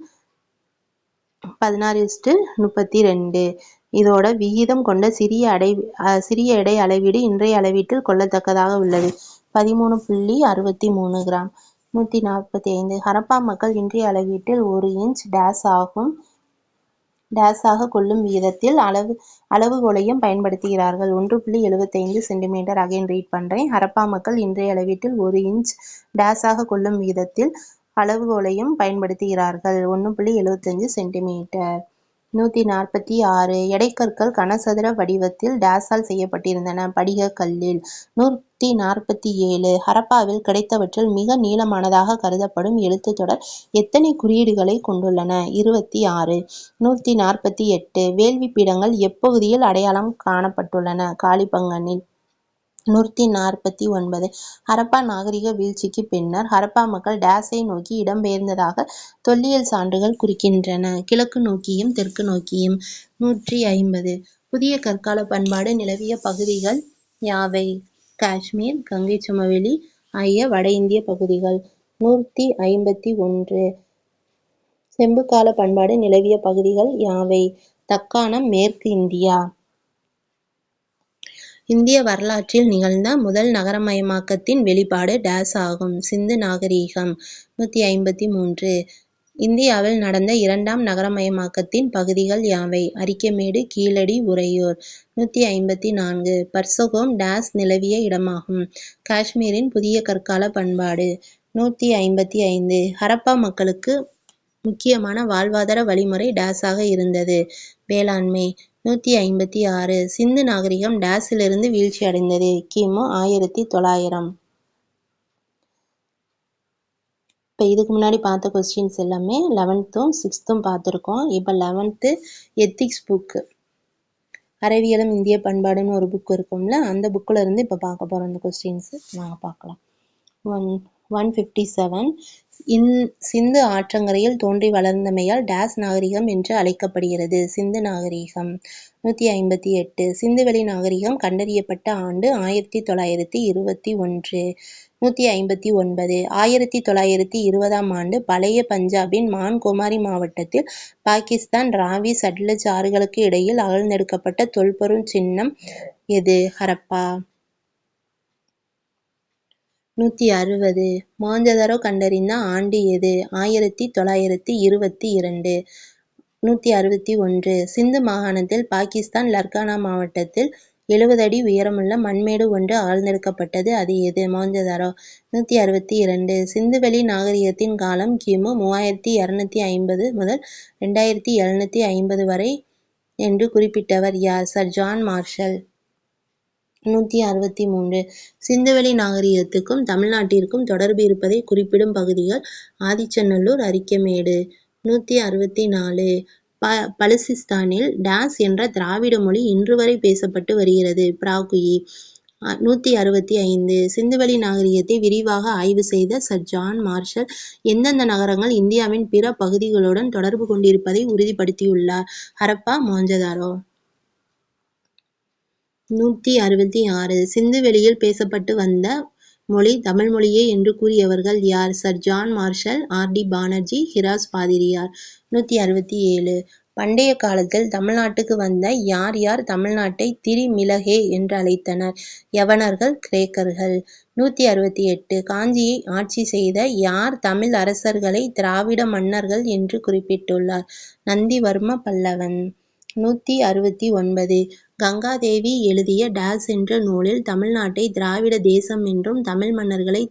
Speaker 1: 16:32 இதோட விகிதம் கொண்ட சிறிய எடை அளவீடு இன்றைய அளவீட்டில் கொள்ளத்தக்கதாக உள்ளது. 13.63 கிராம். 145 ஹரப்பா மக்கள் இன்றைய அளவீட்டில் 1 இன்ச் டேஸாக கொள்ளும் விகிதத்தில் அளவுகோலையும் பயன்படுத்துகிறார்கள். 1.75 சென்டிமீட்டர். அகைன் ரீட் பண்றேன். ஹரப்பா மக்கள் இன்றைய அளவீட்டில் 1 இன்ச் டேஸாக கொள்ளும் விகிதத்தில் அளவுகோலையும் பயன்படுத்துகிறார்கள். 1.75 சென்டிமீட்டர். 146 எடைக்கற்கள் கனசதுர வடிவத்தில் டேஸால் செய்யப்பட்டிருந்தன. படிகக் கல்லில். 147 ஹரப்பாவில் கிடைத்தவற்றில் மிக நீளமானதாக கருதப்படும் எழுத்துத் தொடர் எத்தனை குறியீடுகளை கொண்டுள்ளன? 26. 148 வேள்விப் பீடங்கள் எப்பகுதியில் அடையாளம் காணப்பட்டுள்ளன? காலிபங்கனில். 149 ஹரப்பா நாகரிக வீழ்ச்சிக்கு பின்னர் ஹரப்பா மக்கள் டேஸை நோக்கி இடம்பெயர்ந்ததாக தொல்லியல் சான்றுகள் குறிக்கின்றன. கிழக்கு நோக்கியும் தெற்கு நோக்கியும். 150 புதிய கற்கால பண்பாடு நிலவிய பகுதிகள் யாவை? காஷ்மீர், கங்கை சமவெளி ஆகிய வட இந்திய பகுதிகள். 151 செம்புக்கால பண்பாடு நிலவிய பகுதிகள் யாவை? தக்காணம், மேற்கு இந்தியா. இந்திய வரலாற்றில் நிகழ்ந்த முதல் நகரமயமாக்கத்தின் வெளிப்பாடு டேஸ் ஆகும். சிந்து நாகரிகம். 153 இந்தியாவில் நடந்த இரண்டாம் நகரமயமாக்கத்தின் பகுதிகள் யாவை? அரிக்கமேடு, கீழடி, உறையூர். 154 பர்சகோம் டேஸ் நிலவிய இடமாகும். காஷ்மீரின் புதிய கற்கால பண்பாடு. 155 ஹரப்பா மக்களுக்கு முக்கியமான வாழ்வாதார வழிமுறை டேஸாக இருந்தது. வேளாண்மை. 156 சிந்து நாகரிகம் டேஸிலிருந்து வீழ்ச்சி அடைந்தது. கிமு 1900. இப்போ இதுக்கு முன்னாடி பார்த்த கொஸ்டின்ஸ் எல்லாமே 11th 6th பார்த்துருக்கோம். இப்போ 11th எத்திக்ஸ் புக்கு அறிவியலும் இந்திய பண்பாடுன்னு ஒரு புக் இருக்கும்ல, அந்த புக்கில் இருந்து இப்போ பார்க்க போகிறோம் இந்த கொஸ்டின்ஸு. நாங்கள் பார்க்கலாம். 157 சிந்து ஆற்றங்கரையில் தோன்றி வளர்ந்தமையால் டேஸ் நாகரிகம் என்று அழைக்கப்படுகிறது. சிந்து நாகரிகம். 158 சிந்துவெளி நாகரிகம் கண்டறியப்பட்ட ஆண்டு 1921. 159 1920ஆம் ஆண்டு பழைய பஞ்சாபின் மான்குமாரி மாவட்டத்தில் பாகிஸ்தான் ராவி சட்லஜ் ஆறுகளுக்கு இடையில் அகழ்ந்தெடுக்கப்பட்ட தொல்பொருள் சின்னம் எது? ஹரப்பா. 160 மொஹஞ்சதாரோ கண்டறிந்த ஆண்டு எது? 1922. 161 சிந்து மாகாணத்தில் பாகிஸ்தான் லர்கானா மாவட்டத்தில் 70 அடி உயரமுள்ள மண்மேடு ஒன்று அகழ்ந்தெடுக்கப்பட்டது. அது எது? மொஹஞ்சதாரோ. 162 சிந்துவெளி நாகரிகத்தின் காலம் கிமு 3250 முதல் 2750 வரை என்று குறிப்பிட்டவர் யார்? Sir John Marshall. 163 சிந்துவெளி நாகரிகத்துக்கும் தமிழ்நாட்டிற்கும் தொடர்பு இருப்பதை குறிப்பிடும் பகுதிகள் ஆதிச்சநல்லூர், அரிக்கமேடு. 164 பலுசிஸ்தானில் டேஸ் என்ற திராவிட மொழி இன்று வரை பேசப்பட்டு வருகிறது. பிராகுயி. 165 சிந்துவெளி நாகரிகத்தை விரிவாக ஆய்வு செய்த சர் ஜான் மார்ஷல் எந்தெந்த நகரங்கள் இந்தியாவின் பிற பகுதிகளுடன் தொடர்பு கொண்டிருப்பதை உறுதிப்படுத்தியுள்ளார்? ஹரப்பா, மொஹஞ்சதாரோ. 166 சிந்துவெளியில் பேசப்பட்டு வந்த மொழி தமிழ் மொழியே என்று கூறியவர்கள் யார்? Sir John Marshall, RD. Banerjee, Heras பாதிரியார். 167 பண்டைய காலத்தில் தமிழ்நாட்டுக்கு வந்த யார் யார் தமிழ்நாட்டை திரிமிலகே என்று அழைத்தனர்? யவனர்கள், கிரேக்கர்கள். 168 காஞ்சியை ஆட்சி செய்த யார் தமிழ் அரசர்களை திராவிட மன்னர்கள் என்று குறிப்பிட்டுள்ளார்? நந்திவர்ம பல்லவன். 169 கங்காதேவி எழுதிய டேஸ் என்ற நூலில் தமிழ்நாட்டை திராவிட தேசம் என்றும் தமிழ் மன்னர்களை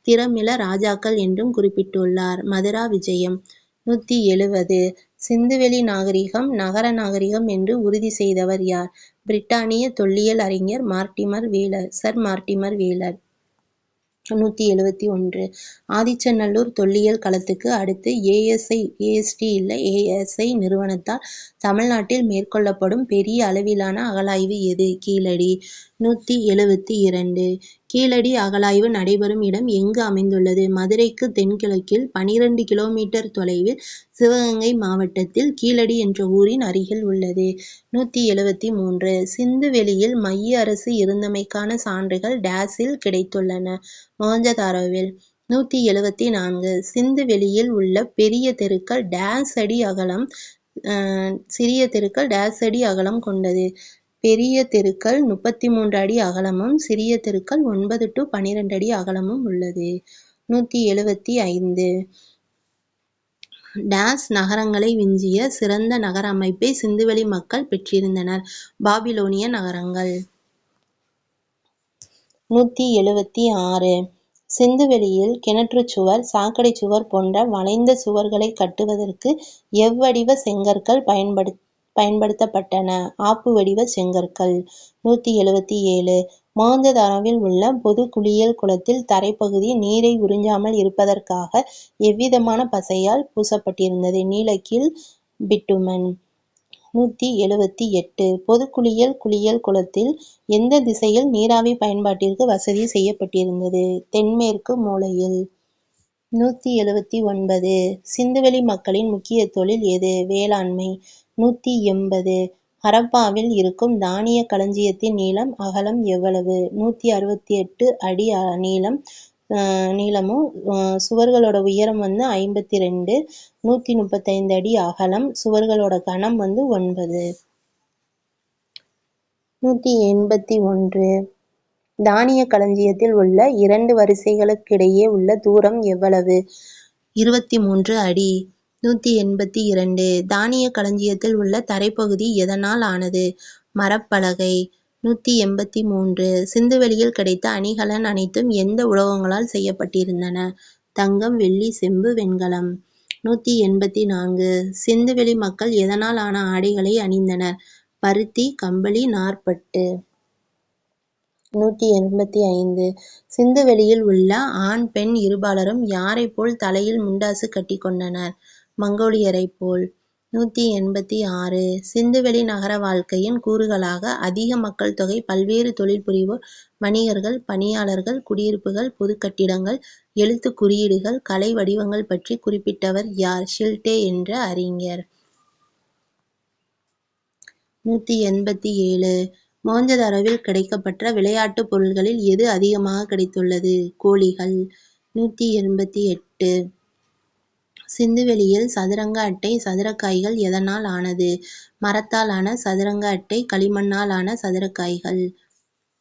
Speaker 1: திரமிள ராஜாக்கள் என்றும் குறிப்பிட்டுள்ளார். மதுரா விஜயம். 170 சிந்துவெளி நாகரிகம் நகர நாகரிகம் என்று உறுதி செய்தவர் யார்? பிரிட்டானிய தொல்லியல் அறிஞர் சர் மார்ட்டிமர் வீலர். 171 ஆதிச்சநல்லூர் தொல்லியல் களத்துக்கு அடுத்து ஏஎஸ்ஐ நிறுவனத்தால் தமிழ்நாட்டில் மேற்கொள்ளப்படும் பெரிய அளவிலான அகழாய்வு எது? கீழடி. 172 கீழடி அகழாய்வு நடைபெறும் இடம் எங்கு அமைந்துள்ளது? மதுரைக்கு தென்கிழக்கில் 12 கிலோமீட்டர் தொலைவில் சிவகங்கை மாவட்டத்தில் கீழடி என்ற ஊரின் அருகில் உள்ளது. 173 சிந்துவெளியில் மைய அரசு இருந்தமைக்கான சான்றுகள் டேஸில் கிடைத்துள்ளன? மொஹஞ்சதாரோவில். 174 சிந்துவெளியில் உள்ள பெரிய தெருக்கள் டேஸ் அடி அகலம் சிறிய தெருக்கள் டேஸ் அடி அகலம் கொண்டது? பெரிய தெருக்கள் 33 அடி அகலமும் சிறிய தெருக்கள் 9 to 12 அடி அகலமும் உள்ளது. 175 டேஸ் நகரங்களை விஞ்சிய சிறந்த நகர அமைப்பை சிந்துவெளி மக்கள் பெற்றிருந்தனர்? பாபிலோனிய நகரங்கள். 176 சிந்துவெளியில் கிணற்றுச் சுவர், சாக்கடை சுவர் போன்ற வளைந்த சுவர்களை கட்டுவதற்கு எவ்வடிவ செங்கற்கள் பயன்படுத்தப்பட்டன? ஆப்பு வடிவ செங்கற்கள். 177 மொஹஞ்சதாரோவில் உள்ள பொது குளியல் குளத்தில் தரைப்பகுதி நீரை உறிஞ்சாமல் இருப்பதற்காக எவ்விதமான பசையால் பூசப்பட்டிருந்தது? நீலக்கீல், பிட்டுமன். 178 பொது குளியல் குளத்தில் எந்த திசையில் நீராவி பயன்பாட்டிற்கு வசதி செய்யப்பட்டிருந்தது? தென்மேற்கு மூலையில். 179 சிந்துவெளி மக்களின் முக்கிய தொழில் எது? வேளாண்மை. 180 ஹரப்பாவில் இருக்கும் தானிய களஞ்சியத்தின் நீளம், அகலம் எவ்வளவு? 168 அடி நீளமும் சுவர்களோட உயரம் 52, 135 அடி அகலம், சுவர்களோட கனம் 9. 181 தானிய களஞ்சியத்தில் உள்ள 2 வரிசைகளுக்கிடையே உள்ள தூரம் எவ்வளவு? 23 அடி. 182 தானிய களஞ்சியத்தில் உள்ள தரைப்பகுதி எதனால் ஆனது? மரப்பலகை. 183 சிந்துவெளியில் கிடைத்த அணிகலன் அனைத்தும் எந்த உலோகங்களால் செய்யப்பட்டிருந்தன? தங்கம், வெள்ளி, செம்பு, வெண்கலம். 184 சிந்துவெளி மக்கள் எதனால் ஆன ஆடைகளை அணிந்தனர்? பருத்தி, கம்பளி, நார்ப்பட்டு. 185 சிந்துவெளியில் உள்ள ஆண், பெண் இருபாலரும் யாரைப் போல் தலையில் முண்டாசு கட்டிக் கொண்டனர்? மங்கோலியரைப் போல். 186 சிந்துவெளி நகர வாழ்க்கையின் கூறுகளாக அதிக மக்கள் தொகை, பல்வேறு தொழில் புரிவோர், வணிகர்கள், பணியாளர்கள், குடியிருப்புகள், பொது கட்டிடங்கள், எழுத்துக் குறியீடுகள், கலை வடிவங்கள் பற்றி குறிப்பிட்டவர் யார்? ஷில்டே என்ற அறிஞர். 187 மொஹஞ்சதாரோவில் கிடைக்கப்பெற்ற விளையாட்டுப் பொருள்களில் எது அதிகமாக கிடைத்துள்ளது? கோழிகள். 188 சிந்துவெளியில் சதுரங்க அட்டை, சதுரக்காய்கள் எதனால் ஆனது? மரத்தால் ஆன சதுரங்க அட்டை, களிமண்ணால் ஆன சதுரக்காய்கள்.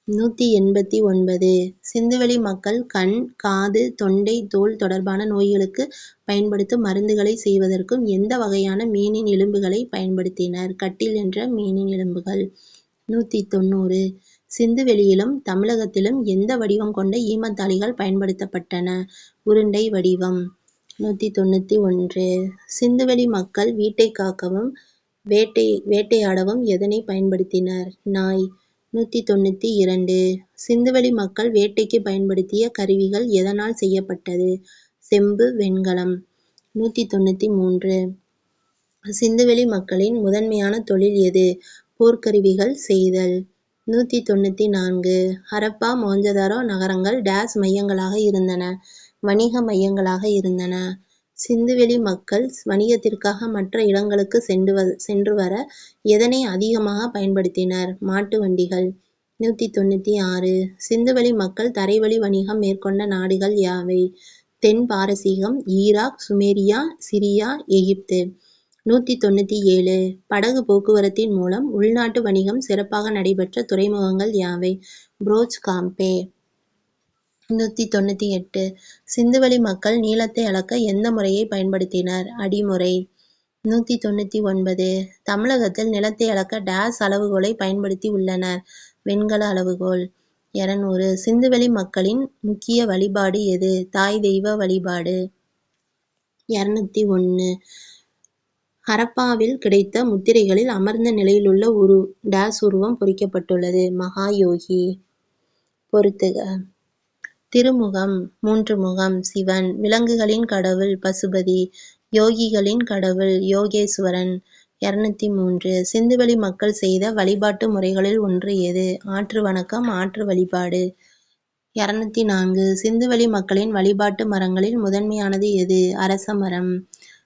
Speaker 1: 189 சிந்துவெளி மக்கள் கண், காது, தொண்டை, தோல் தொடர்பான நோய்களுக்கு பயன்படுத்தும் மருந்துகளை செய்வதற்கும் எந்த வகையான மீனின் எலும்புகளை பயன்படுத்தினர்? கட்டில் என்ற மீனின் எலும்புகள். 190 சிந்துவெளியிலும் தமிழகத்திலும் எந்த வடிவம் கொண்ட ஈமத்தாழிகள் பயன்படுத்தப்பட்டன? உருண்டை வடிவம். 191 சிந்துவெளி மக்கள் வீட்டை காக்கவும் வேட்டையாடவும் எதனை பயன்படுத்தினர்? நாய். 192 சிந்துவெளி மக்கள் வேட்டைக்கு பயன்படுத்திய கருவிகள் எதனால் செய்யப்பட்டது? செம்பு, வெண்கலம். 193. சிந்துவெளி மக்களின் முதன்மையான தொழில் எது? போர்க்கருவிகள் செய்தல். 194. ஹரப்பா மொஹஞ்சதாரோ நகரங்கள் டேஸ் மையங்களாக இருந்தன. வணிக மையங்களாக இருந்தன. சிந்துவெளி மக்கள் வணிகத்திற்காக மற்ற இடங்களுக்கு சென்று வர எதனை அதிகமாக பயன்படுத்தினர்? மாட்டு வண்டிகள். 196. சிந்துவெளி மக்கள் தரைவழி வணிகம் மேற்கொண்ட நாடுகள் யாவை? தென் பாரசீகம், ஈராக், சுமேரியா, சிரியா, எகிப்து. 197. படகு போக்குவரத்தின் மூலம் உள்நாட்டு வணிகம் சிறப்பாக நடைபெற்ற துறைமுகங்கள் யாவை? புரோச் காம்பே. 198. சிந்துவெளி மக்கள் நீளத்தை அளக்க எந்த முறையை பயன்படுத்தினர்? அடிமுறை. 199. தமிழகத்தில் நிலத்தை அளக்க டேஸ் அளவுகோலை பயன்படுத்தி உள்ளனர்? வெண்கல அளவுகோல். 200. சிந்துவெளி மக்களின் முக்கிய வழிபாடு எது? தாய் தெய்வ வழிபாடு. 201. ஹரப்பாவில் கிடைத்த முத்திரைகளில் அமர்ந்த நிலையிலுள்ள டேஸ் உருவம் பொறிக்கப்பட்டுள்ளது? மகாயோகி. பொறுத்துக. திருமுகம் 3 முகம் சிவன். விலங்குகளின் கடவுள் பசுபதி. யோகிகளின் கடவுள் யோகேஸ்வரன். 203. சிந்துவெளி மக்கள் செய்த வழிபாட்டு முறைகளில் ஒன்று எது? ஆற்று வணக்கம், ஆற்று வழிபாடு. 204. சிந்துவெளி மக்களின் வழிபாட்டு மரங்களில் முதன்மையானது எது? அரச மரம்.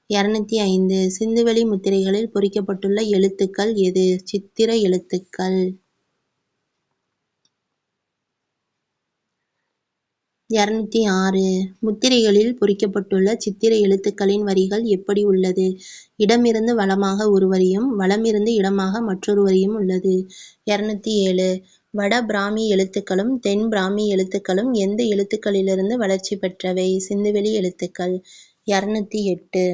Speaker 1: 205. சிந்துவெளி முத்திரைகளில் பொறிக்கப்பட்டுள்ள எழுத்துக்கள் எது? சித்திர எழுத்துக்கள். 206. முத்திரைகளில் பொறிக்கப்பட்டுள்ள சித்திர எழுத்துக்களின் வரிகள் எப்படி உள்ளது? இடமிருந்து வலமாக ஒரு வரியும் வலமிருந்து இடமாக மற்றொரு வரியும் உள்ளது. 207. வட பிராமி எழுத்துக்களும் தென் பிராமி எழுத்துக்களும் எந்த எழுத்துக்களிலிருந்து வளர்ச்சி பெற்றவை? சிந்துவெளி எழுத்துக்கள். 208.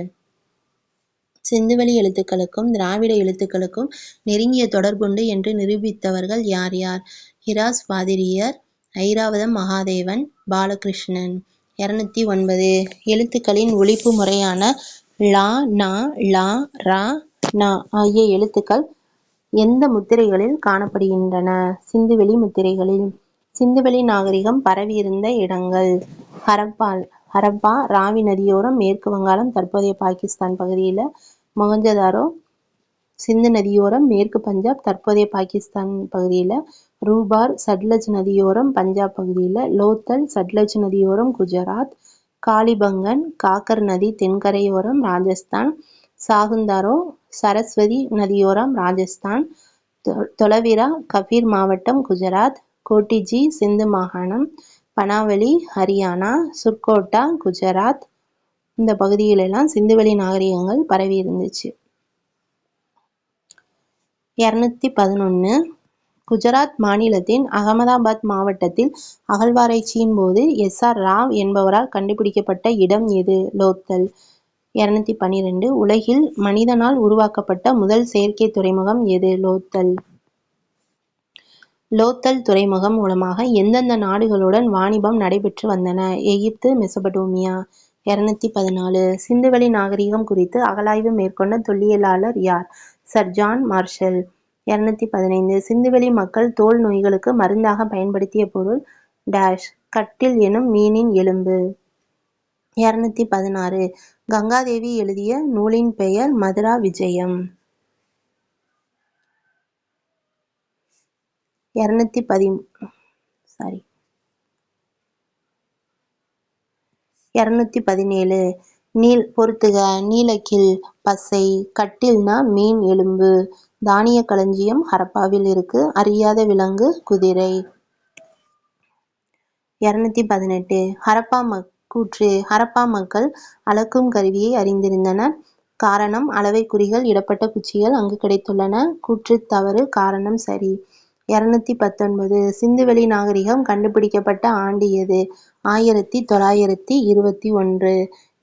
Speaker 1: சிந்துவெளி எழுத்துக்களுக்கும் திராவிட எழுத்துக்களுக்கும் நெருங்கிய தொடர்புண்டு என்று நிரூபித்தவர்கள் யார் யார்? ஹிராஸ் பாதிரியர், ஐராவதம் மகாதேவன், பாலகிருஷ்ணன். 209. எழுத்துக்களின் ஒலிப்பு முறையான ழ, ண, ள, ர, ண ஆகிய எழுத்துக்கள் எந்த முத்திரைகளில் காணப்படுகின்றன? சிந்துவெளி முத்திரைகளில். சிந்துவெளி நாகரிகம் பரவியிருந்த இடங்கள். ஹரப்பா ராவி நதியோரம் மேற்கு வங்காளம் தற்போதைய பாகிஸ்தான் பகுதியில். மொஹஞ்சதாரோ சிந்து நதியோரம் மேற்கு பஞ்சாப் தற்போதைய பாகிஸ்தான் பகுதியில். ரூபார் சட்லஜ் நதியோரம் பஞ்சாப் பகுதியில். லோத்தல் சட்லஜ் நதியோரம் குஜராத். காளிபங்கன் காக்கர் நதி தென்கரையோரம் ராஜஸ்தான். சாகுந்தாரோ சரஸ்வதி நதியோரம் ராஜஸ்தான். தொலவிரா கபீர் மாவட்டம் குஜராத். கோட்டிஜி சிந்து மாகாணம். பனாவலி ஹரியானா. சுர்கோட்டா குஜராத். இந்த பகுதிகளெல்லாம் சிந்துவெளி நாகரிகங்கள் பரவி இருந்துச்சு. 211. குஜராத் மாநிலத்தின் அகமதாபாத் மாவட்டத்தில் அகழ்வாராய்ச்சியின் போது எஸ்.ஆர். ராவ் என்பவரால் கண்டுபிடிக்கப்பட்ட இடம் எது? லோத்தல். 212. உலகில் மனிதனால் உருவாக்கப்பட்ட முதல் செயற்கை துறைமுகம் எது? லோத்தல். லோத்தல் துறைமுகம் மூலமாக எந்தெந்த நாடுகளுடன் வாணிபம் நடைபெற்று வந்தன? எகிப்து, மெசபடோமியா. 214. சிந்துவெளி நாகரிகம் குறித்து அகழாய்வு மேற்கொண்ட தொல்லியலாளர் யார்? Sir John Marshall. 215. சிந்துவெளி மக்கள் தோல் நோய்களுக்கு மருந்தாக பயன்படுத்திய பொருள் டேஷ் கட்டில் எனும் மீனின் எலும்பு. 216. கங்காதேவி எழுதிய நூலின் பெயர் மதுரா விஜயம். 217. பொறுத்துக. நீலக்கில் பசை. கட்டில்னா மீன் எலும்பு. தானிய களஞ்சியம் ஹரப்பாவில் இருக்கு. அறியாத விலங்கு குதிரை. 218. கூற்று. ஹரப்பா மக்கள் அளக்கும் கருவியை அறிந்திருந்தனர். காரணம் அளவை குறிகள் இடப்பட்ட குச்சிகள் அங்கு கிடைத்துள்ளன. கூற்று தவறு, காரணம் சரி. 219. சிந்துவெளி நாகரிகம் கண்டுபிடிக்கப்பட்ட ஆண்டு எது? 1921.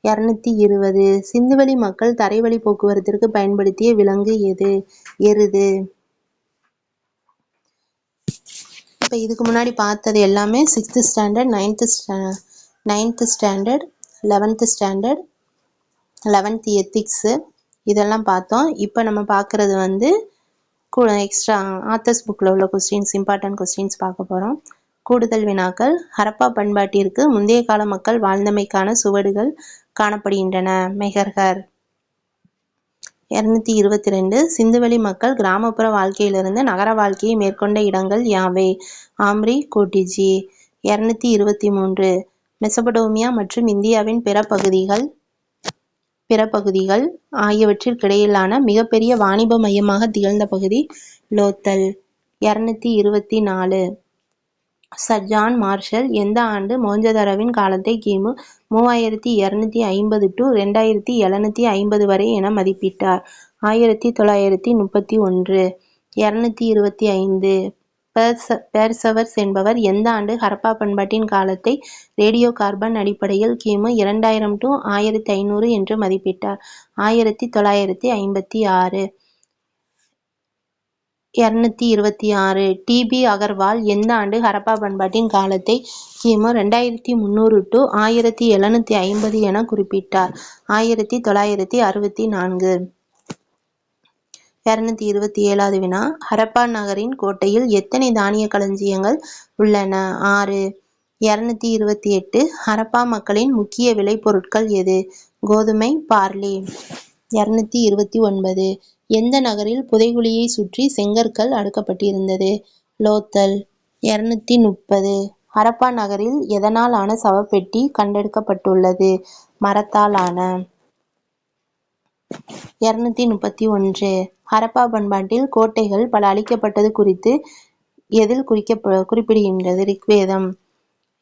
Speaker 1: 220. சிந்துவெளி மக்கள் தரைவழி போக்குவரத்திற்கு பயன்படுத்திய விலங்கு எது? எருது. இப்போ இதுக்கு முன்னாடி பார்த்தது எல்லாமே 6th standard, 9th standard, 11th standard, 11th ethics இதெல்லாம் பார்த்தோம். இப்போ நம்ம பார்க்குறது எக்ஸ்ட்ரா ஆத்தர்ஸ் புக்கில் உள்ள கொஸ்டின்ஸ், இம்பார்ட்டன்ட் கொஸ்டின்ஸ் பார்க்க போகிறோம். கூடுதல் வினாக்கள். ஹரப்பா பண்பாட்டிற்கு முந்தைய கால மக்கள் வாழ்ந்தமைக்கான சுவடுகள் காணப்படுகின்றன. மெஹர்கர். 222 சிந்துவெளி மக்கள் கிராமப்புற வாழ்க்கையிலிருந்து நகர வாழ்க்கையை மேற்கொண்ட இடங்கள் யாவை? ஆம்ரி கோட்டிஜி. 223 மெசபடோமியா மற்றும் இந்தியாவின் பிற பகுதிகள் ஆகியவற்றிற்கிடையிலான மிகப்பெரிய வாணிப மையமாக திகழ்ந்த பகுதி லோத்தல். 224 சர் ஜான் மார்ஷல் எந்த ஆண்டு மொஹஞ்சதாரோவின் காலத்தை கிமு 3250 to 2750 வரை என மதிப்பிட்டார்? 1931. 225 பெர்செவர்ஸ் என்பவர் எந்த ஆண்டு ஹரப்பா பண்பாட்டின் காலத்தை ரேடியோ கார்பன் அடிப்படையில் கிமு 2000 to 1500 என்று மதிப்பிட்டார்? 1956. 226 டி.பி. அகர்வால் எந்த ஆண்டு ஹரப்பா பண்பாட்டின் காலத்தை கிமு 2300 to 1750 என குறிப்பிட்டார்? 1964. 227வது வினா ஹரப்பா நகரின் கோட்டையில் எத்தனை தானிய களஞ்சியங்கள் உள்ளன? 6. 228 ஹரப்பா மக்களின் முக்கிய விளைபொருட்கள் எது? கோதுமை, பார்லி. 229 எந்த நகரில் புதைகுழியை சுற்றி செங்கற்கள் அடுக்கப்பட்டிருந்தது? லோத்தல். 230 ஹரப்பா நகரில் எதனால் ஆன சவப்பெட்டி கண்டெடுக்கப்பட்டுள்ளது? மரத்தால் ஆன. 231 ஹரப்பா பண்பாட்டில் கோட்டைகள் பல அழிக்கப்பட்டது குறித்து எதில் குறிப்பிடுகின்றது? ரிக்வேதம்.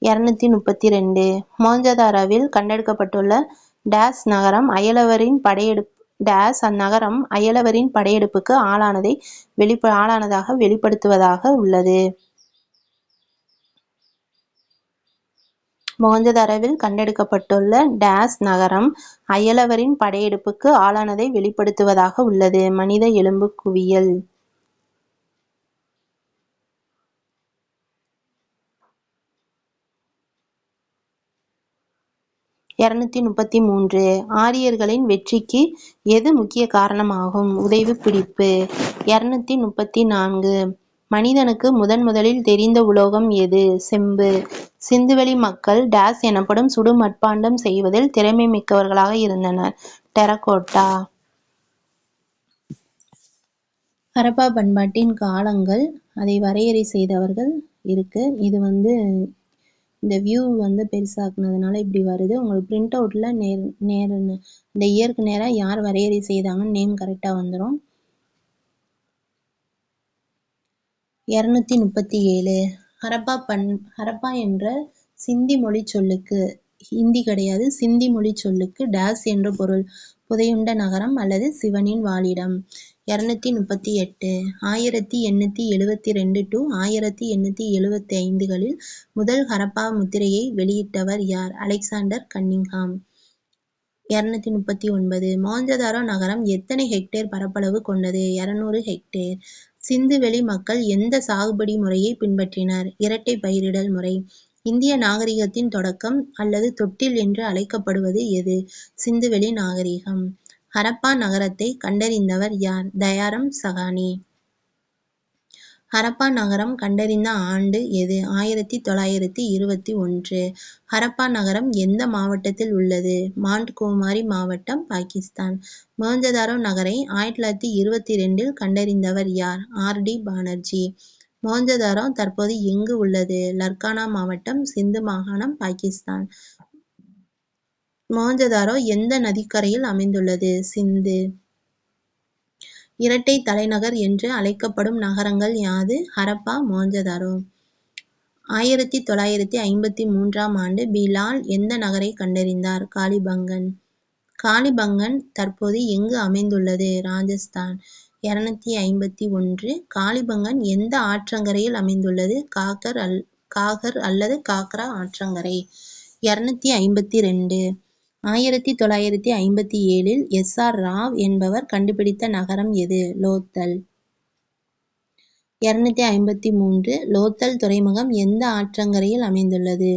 Speaker 1: 232 மொஹஞ்சதாரோவில் கண்டெடுக்கப்பட்டுள்ள டேஸ் நகரம் அந்நகரம் அயலவரின் படையெடுப்புக்கு ஆளானதாக வெளிப்படுத்துவதாக உள்ளது. மொஹஞ்சதாரோவில் கண்டெடுக்கப்பட்டுள்ள டேஸ் நகரம் அயலவரின் படையெடுப்புக்கு ஆளானதை வெளிப்படுத்துவதாக உள்ளது. மனித எலும்பு குவியல். 233 ஆரியர்களின் வெற்றிக்கு எது முக்கிய காரணமாகும்? உதைவு பிடிப்பு. 234 மனிதனுக்கு முதலில் தெரிந்த உலோகம் எது? செம்பு. சிந்துவெளி மக்கள் டேஸ் எனப்படும் சுடு மட்பாண்டம் செய்வதில் திறமை மிக்கவர்களாக இருந்தனர்? டெரகோட்டா. ஹரப்பா பண்பாட்டின் காலங்கள் அதை வரையறை செய்தவர்கள் இருக்கு. இது இந்த வியூ பெருசாக்குனதுனால இப்படி வருது. உங்களுக்கு பிரிண்ட் அவுட்ல இந்த இயருக்கு நேரா யார் வரையறை செய்தாங்கன்னு நேம் கரெக்டா வந்துடும். 237 ஹரப்பா என்ற சிந்தி மொழி சொல்லுக்கு, ஹிந்தி கிடையாது, சிந்தி மொழி சொல்லுக்கு டேஸ் என்று பொருள்? புதையுண்ட நகரம் அல்லது சிவனின் வாழிடம். 238 1872 to 1875களில் முதல் ஹரப்பா முத்திரையை வெளியிட்டவர் யார்? Alexander Cunningham. 239 மொஹஞ்சதாரோ நகரம் எத்தனை ஹெக்டேர் பரப்பளவு கொண்டது? 200 ஹெக்டேர். சிந்துவெளி மக்கள் எந்த சாகுபடி முறையை பின்பற்றினர்? இரட்டை பயிரிடல் முறை. இந்திய நாகரிகத்தின் தொடக்கம் அல்லது தொட்டில் என்று அழைக்கப்படுவது எது? சிந்துவெளி நாகரிகம். ஹரப்பா நகரத்தை கண்டறிந்தவர் யார்? தயாரம் சகானி. ஹரப்பா நகரம் கண்டறிந்த ஆண்டு எது? 1921. ஹரப்பா நகரம் எந்த மாவட்டத்தில் உள்ளது? மாண்ட்கோமாரி மாவட்டம், பாகிஸ்தான். மொஹஞ்சதாரோ நகரை 1922 கண்டறிந்தவர் யார்? ஆர்.டி. பானர்ஜி. மொஹஞ்சதாரோ தற்போது எங்கு உள்ளது? லர்கானா மாவட்டம், சிந்து மாகாணம், பாகிஸ்தான். மொஹஞ்சதாரோ எந்த நதிக்கரையில் அமைந்துள்ளது? சிந்து. இரட்டை தலைநகர் என்று அழைக்கப்படும் நகரங்கள் யாது? ஹரப்பா, மொஹஞ்சதாரோ. 1953ஆம் ஆண்டு பிலால் எந்த நகரை கண்டறிந்தார்? காலிபங்கன். காலிபங்கன் தற்போது எங்கு அமைந்துள்ளது? ராஜஸ்தான். 251 காலிபங்கன் எந்த ஆற்றங்கரையில் அமைந்துள்ளது? காகர் அல்லது காக்ரா ஆற்றங்கரை. 252 1957இல் எஸ்.ஆர். ராவ் என்பவர் கண்டுபிடித்த நகரம் எது? லோத்தல். 253 லோத்தல் துறைமுகம் எந்த ஆற்றங்கரையில் அமைந்துள்ளது?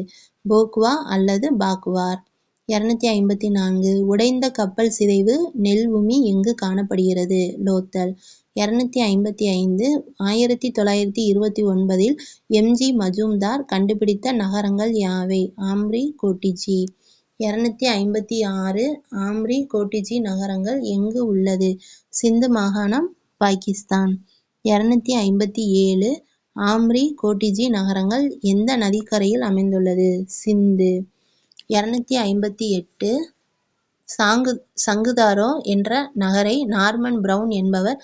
Speaker 1: போக்வா அல்லது பாக்வார். 254 உடைந்த கப்பல் சிதைவு நெல் உமி எங்கு காணப்படுகிறது? லோத்தல். 255 1929இல் எம்.ஜி. மஜூம்தார் கண்டுபிடித்த நகரங்கள் யாவை? ஆம்ரி கோட்டிஜி. 256 ஆம்ரி கோட்டிஜி நகரங்கள் எங்கு உள்ளது? சிந்து மாகாணம், பாகிஸ்தான். 257 ஆம்ரி கோட்டிஜி நகரங்கள் எந்த நதிக்கரையில் அமைந்துள்ளது? சிந்து. 258 சங்குதாரோ என்ற நகரை நார்மன் பிரவுன் என்பவர்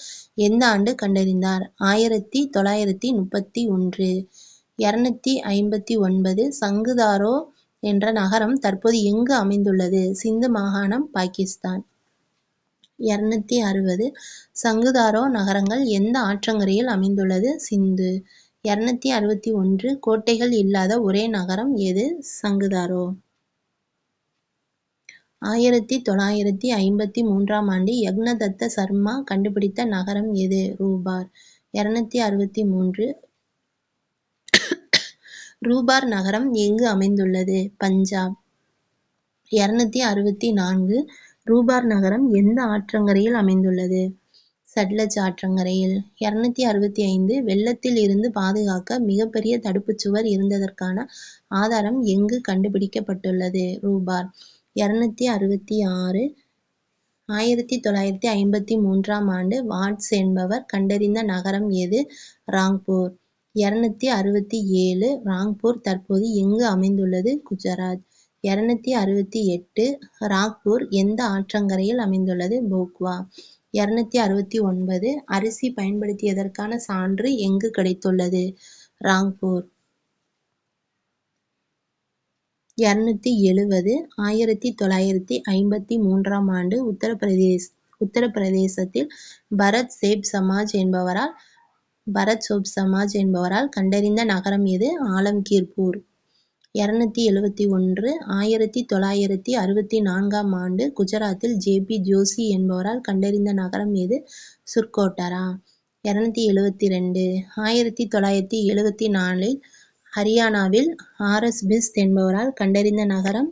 Speaker 1: எந்த ஆண்டு கண்டறிந்தார்? 1931. 259 சங்குதாரோ என்ற நகரம் தற்போது எங்கு அமைந்துள்ளது? சிந்து மாகாணம், பாகிஸ்தான். 260 சங்குதாரோ நகரங்கள் எந்த ஆற்றங்கரையில் அமைந்துள்ளது? சிந்து. 261 கோட்டைகள் இல்லாத ஒரே நகரம் எது? சங்குதாரோ. 1953ஆம் ஆண்டு யக்னதத்த சர்மா கண்டுபிடித்த நகரம் எது? ரூபார். 263 ரூபார் நகரம் எங்கு அமைந்துள்ளது? பஞ்சாப். 264 ரூபார் நகரம் எந்த ஆற்றங்கரையில் அமைந்துள்ளது? சட்லஜ் ஆற்றங்கரையில். 265 வெள்ளத்தில் இருந்து பாதுகாக்க மிகப்பெரிய தடுப்புச் சுவர் இருந்ததற்கான ஆதாரம் எங்கு கண்டுபிடிக்கப்பட்டுள்ளது? ரூபார். 266 1953ஆம் ஆண்டு வாட்ஸ் என்பவர் கண்டறிந்த நகரம் எது? ராங்பூர். 267 ராங்பூர் தற்போது எங்கு அமைந்துள்ளது? குஜராத். 268 ராங்பூர் எந்த ஆற்றங்கரையில் அமைந்துள்ளது? போக்வா. 269 அரிசி பயன்படுத்தியதற்கான சான்று எங்கு கிடைத்துள்ளது? ராங்பூர். 270 1953ஆம் ஆண்டு உத்தரப்பிரதேசத்தில் பரத் சோப் சமாஜ் என்பவரால் கண்டறிந்த நகரம் எது? ஆலம்கீர்பூர். 271 1964ஆம் ஆண்டு குஜராத்தில் ஜே.பி. ஜோஷி என்பவரால் கண்டறிந்த நகரம் எது? சுர்கோட்டரா. 272 1974இல் ஹரியானாவில் ஆர்.எஸ். பிஸ்ட் என்பவரால் கண்டறிந்த நகரம்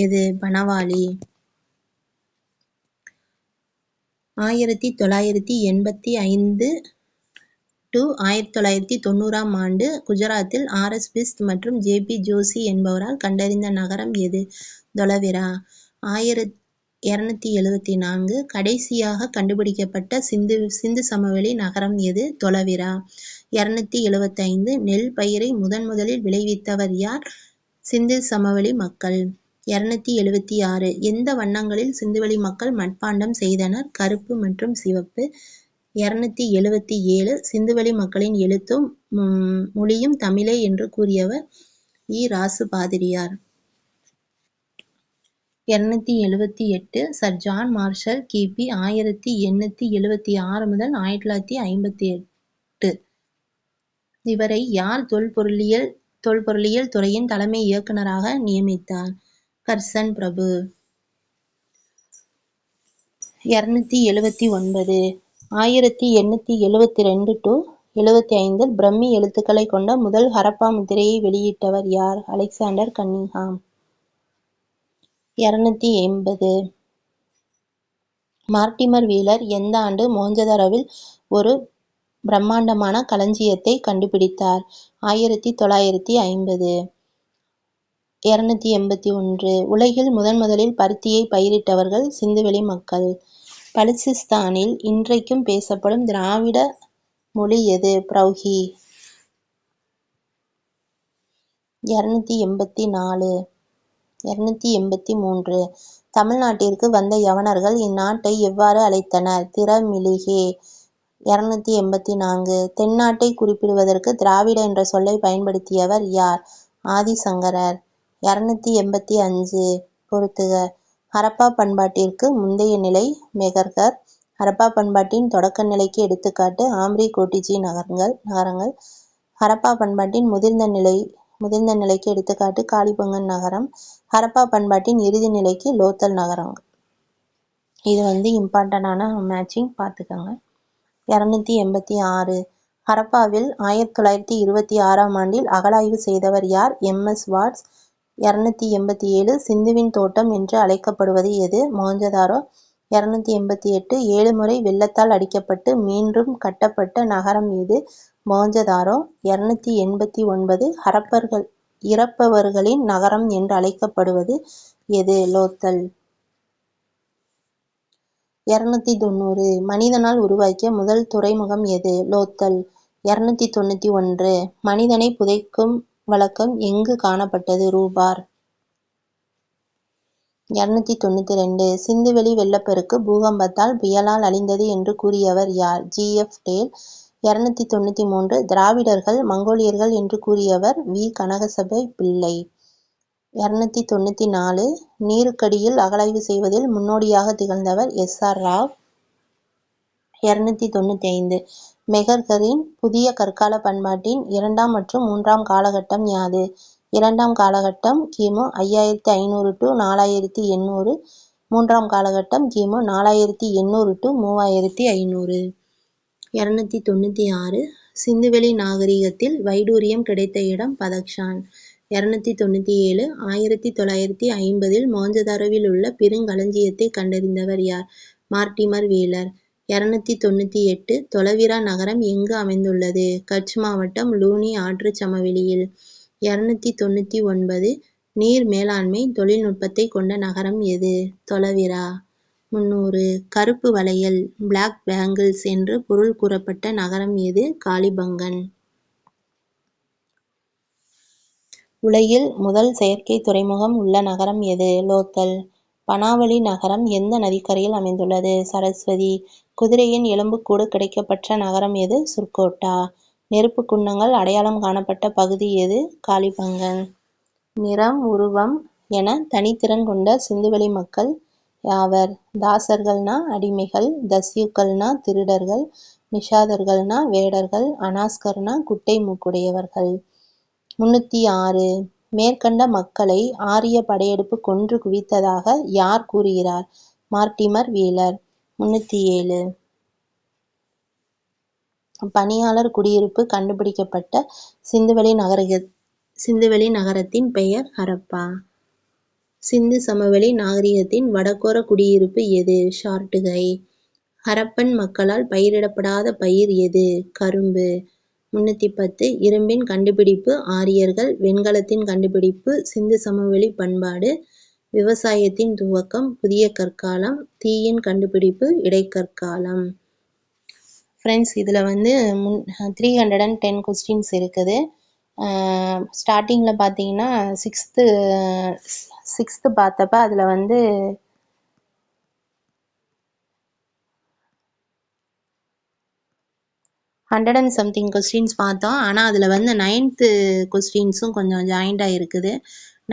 Speaker 1: எது? பனவாலி. 1985 1990ஆம் ஆண்டு குஜராத்தில் ஆர்.எஸ். பிஸ்ட் மற்றும் ஜே.பி. ஜோஷி என்பவரால் கண்டறிந்த நகரம் எது? தொலவிரா. 274 கடைசியாக கண்டுபிடிக்கப்பட்ட சிந்து சமவெளி நகரம் எது? தொலவிரா. 275 நெல் பயிரை முதலில் விளைவித்தவர் யார்? சிந்து சமவெளி மக்கள். 276 எந்த வண்ணங்களில் சிந்துவெளி மக்கள் மட்பாண்டம் செய்தனர்? கருப்பு மற்றும் சிவப்பு. 277 சிந்துவெளி மக்களின் எழுத்தும் மொழியும் தமிழே என்று கூறியவர் இ. ராசு பாதிரியார். 278 சர் ஜான் மார்ஷல் கி.பி. 1876 முதல் 1958. இவரை யார் தொல்பொருளியல் துறையின் தலைமை இயக்குனராக நியமித்தார்? கர்சன் பிரபு. 279 1872-75 பிரம்மி எழுத்துக்களை கொண்ட முதல் ஹரப்பா முத்திரையை வெளியிட்டவர் யார்? Alexander Cunningham. 280 மார்ட்டிமர் வீலர் எந்த ஆண்டு மொஹஞ்சதாரோவில் ஒரு பிரம்மாண்டமான களஞ்சியத்தை கண்டுபிடித்தார்? 1950. 281 உலகில் முதலில் பருத்தியை பயிரிட்டவர்கள் சிந்துவெளி மக்கள். பலுசிஸ்தானில் இன்றைக்கும் பேசப்படும் திராவிட மொழி எது? பிரௌஹி. 284 283 தமிழ்நாட்டிற்கு வந்த யவனர்கள் இந்நாட்டை எவ்வாறு அழைத்தனர்? திறமிளிகே. 284 தென்னாட்டை குறிப்பிடுவதற்கு திராவிட என்ற சொல்லை பயன்படுத்தியவர் யார்? ஆதிசங்கரர். 285 பொறுத்துக. ஹரப்பா பண்பாட்டிற்கு முந்தைய நிலை மெகர்கர். ஹரப்பா பண்பாட்டின் தொடக்க நிலைக்கு எடுத்துக்காட்டு ஆம்ரி கோட்டிஜி நகரங்கள். ஹரப்பா பண்பாட்டின் முதிர்ந்த நிலைக்கு எடுத்துக்காட்டு காளிபங்கன் நகரம். ஹரப்பா பண்பாட்டின் இறுதி நிலைக்கு லோத்தல் நகரம். இது இம்பார்ட்டண்டான மேட்சிங் பார்த்துக்கோங்க. 286 ஹரப்பாவில் 1926ஆம் ஆண்டில் அகழாய்வு செய்தவர் யார்? எம்.எஸ். வாட்ஸ். 287 சிந்துவின் தோட்டம் என்று அழைக்கப்படுவது எது? மொஹஞ்சதாரோ. 288 7 முறை வெள்ளத்தால் அடிக்கப்பட்டு மீண்டும் கட்டப்பட்ட நகரம் எது? மொஹஞ்சதாரோ. 289 ஹரப்பர்கள் இறப்பவர்களின் நகரம் என்று அழைக்கப்படுவது எது? லோத்தல். 290. மனிதனால் உருவாக்கிய முதல் துறைமுகம் எது? லோத்தல். 291. மனிதனை புதைக்கும் வழக்கம் எங்கு காணப்பட்டது? ரூபார். 292. சிந்துவெளி வெள்ளப்பெருக்கு பூகம்பத்தால் புயலால் அழிந்தது என்று கூறியவர் யார்? ஜி.எஃப். டேல். 293. திராவிடர்கள் மங்கோலியர்கள் என்று கூறியவர் வி. கனகசபை பிள்ளை. 294. நீருக்கடியில் அகழாய்வு செய்வதில் முன்னோடியாக திகழ்ந்தவர் எஸ். ஆர். ராவ். 295. மெகர்கரின் புதிய கற்கால பண்பாட்டின் 2ஆம் மற்றும் 3ஆம் காலகட்டம் யாது? 2ஆம் காலகட்டம் கிமு 5500 to 4800. 3ஆம் காலகட்டம் கிமு 4800 to 3500. 296. சிந்துவெளி நாகரிகத்தில் வைடூரியம் கிடைத்த இடம் பதக்ஷான். 297. 1950 மொஹஞ்சதாரோவில் உள்ள பெருங்களஞ்சியத்தை கண்டறிந்தவர் யார்? மார்ட்டிமர் வீலர். 298. தொலவிரா நகரம் எங்கு அமைந்துள்ளது? கட்ச் மாவட்டம், லூனி ஆற்றுச் சமவெளியில். 299. நீர் மேலாண்மை தொழில்நுட்பத்தை கொண்ட நகரம் எது? தொலவிரா. 300. கருப்பு வளையல் பிளாக் பேங்கிள்ஸ் என்று பொருள் கூறப்பட்ட நகரம் எது? காளிபங்கன். உலகில் முதல் செயற்கை துறைமுகம் உள்ள நகரம் எது? லோத்தல். பனாவலி நகரம் எந்த நதிக்கரையில் அமைந்துள்ளது? சரஸ்வதி. குதிரையின் எலும்புக்கூடு கிடைக்கப்பெற்ற நகரம் எது? சுர்கோட்டா. நெருப்புக் குண்டங்கள் அடையாளம் காணப்பட்ட பகுதி எது? காளிபங்கன். நிறம், உருவம் என தனித்திறன் கொண்ட சிந்துவெளி மக்கள் யாவர்? தாசர்கள்னா அடிமைகள், தஸ்யூக்கள்னா திருடர்கள், நிஷாதர்கள்னா வேடர்கள், அனாஸ்கர்னா குட்டை மூக்குடையவர்கள். 306. மேற்கண்ட மக்களை ஆரிய படையெடுப்பு கொன்று குவித்ததாக யார் கூறுகிறார்? மார்ட்டிமர் வீலர். 307. பணியாளர் குடியிருப்பு கண்டுபிடிக்கப்பட்ட சிந்துவெளி நகரத்தின் பெயர் ஹரப்பா. சிந்து சமவெளி நாகரிகத்தின் வடகோர குடியிருப்பு எது? ஷார்ட்டுகை. ஹரப்பன் மக்களால் பயிரிடப்படாத பயிர் எது? கரும்பு. 310. இரும்பின் கண்டுபிடிப்பு ஆரியர்கள், வெண்கலத்தின் கண்டுபிடிப்பு சிந்து சமவெளி பண்பாடு, விவசாயத்தின் துவக்கம் புதிய கற்காலம், தீயின் கண்டுபிடிப்பு இடைக்கற்காலம். ஃப்ரெண்ட்ஸ், இதில் 310 கொஸ்டின்ஸ் இருக்குது. ஸ்டார்டிங்கில் பார்த்தீங்கன்னா சிக்ஸ்த்து பார்த்தப்ப அதில் 100 and something கொஸ்டின்ஸ் பார்த்தோம். ஆனால் அதில் 9th கொஸ்டின்ஸும் கொஞ்சம் ஜாயிண்டாக இருக்குது.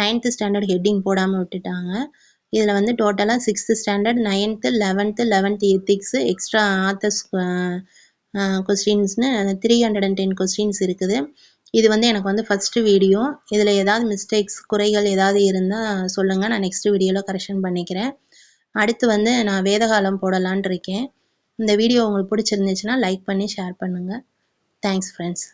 Speaker 1: 9th ஸ்டாண்டர்ட் ஹெட்டிங் போடாமல் விட்டுட்டாங்க. இதில் டோட்டலாக 6th standard, 9th, 11th ethics, extra authors கொஸ்டின்ஸ்னு 310 கொஸ்டின்ஸ் இருக்குது. இது எனக்கு ஃபஸ்ட்டு வீடியோ. இதில் ஏதாவது மிஸ்டேக்ஸ், குறைகள் ஏதாவது இருந்தால் சொல்லுங்கள், நான் நெக்ஸ்ட் வீடியோவில் கரெக்ஷன் பண்ணிக்கிறேன். அடுத்து நான் வேதகாலம் போடலான் இருக்கேன். இந்த வீடியோ உங்களுக்கு பிடிச்சிருந்துச்சுன்னா லைக் பண்ணி ஷேர் பண்ணுங்கள். Thanks friends.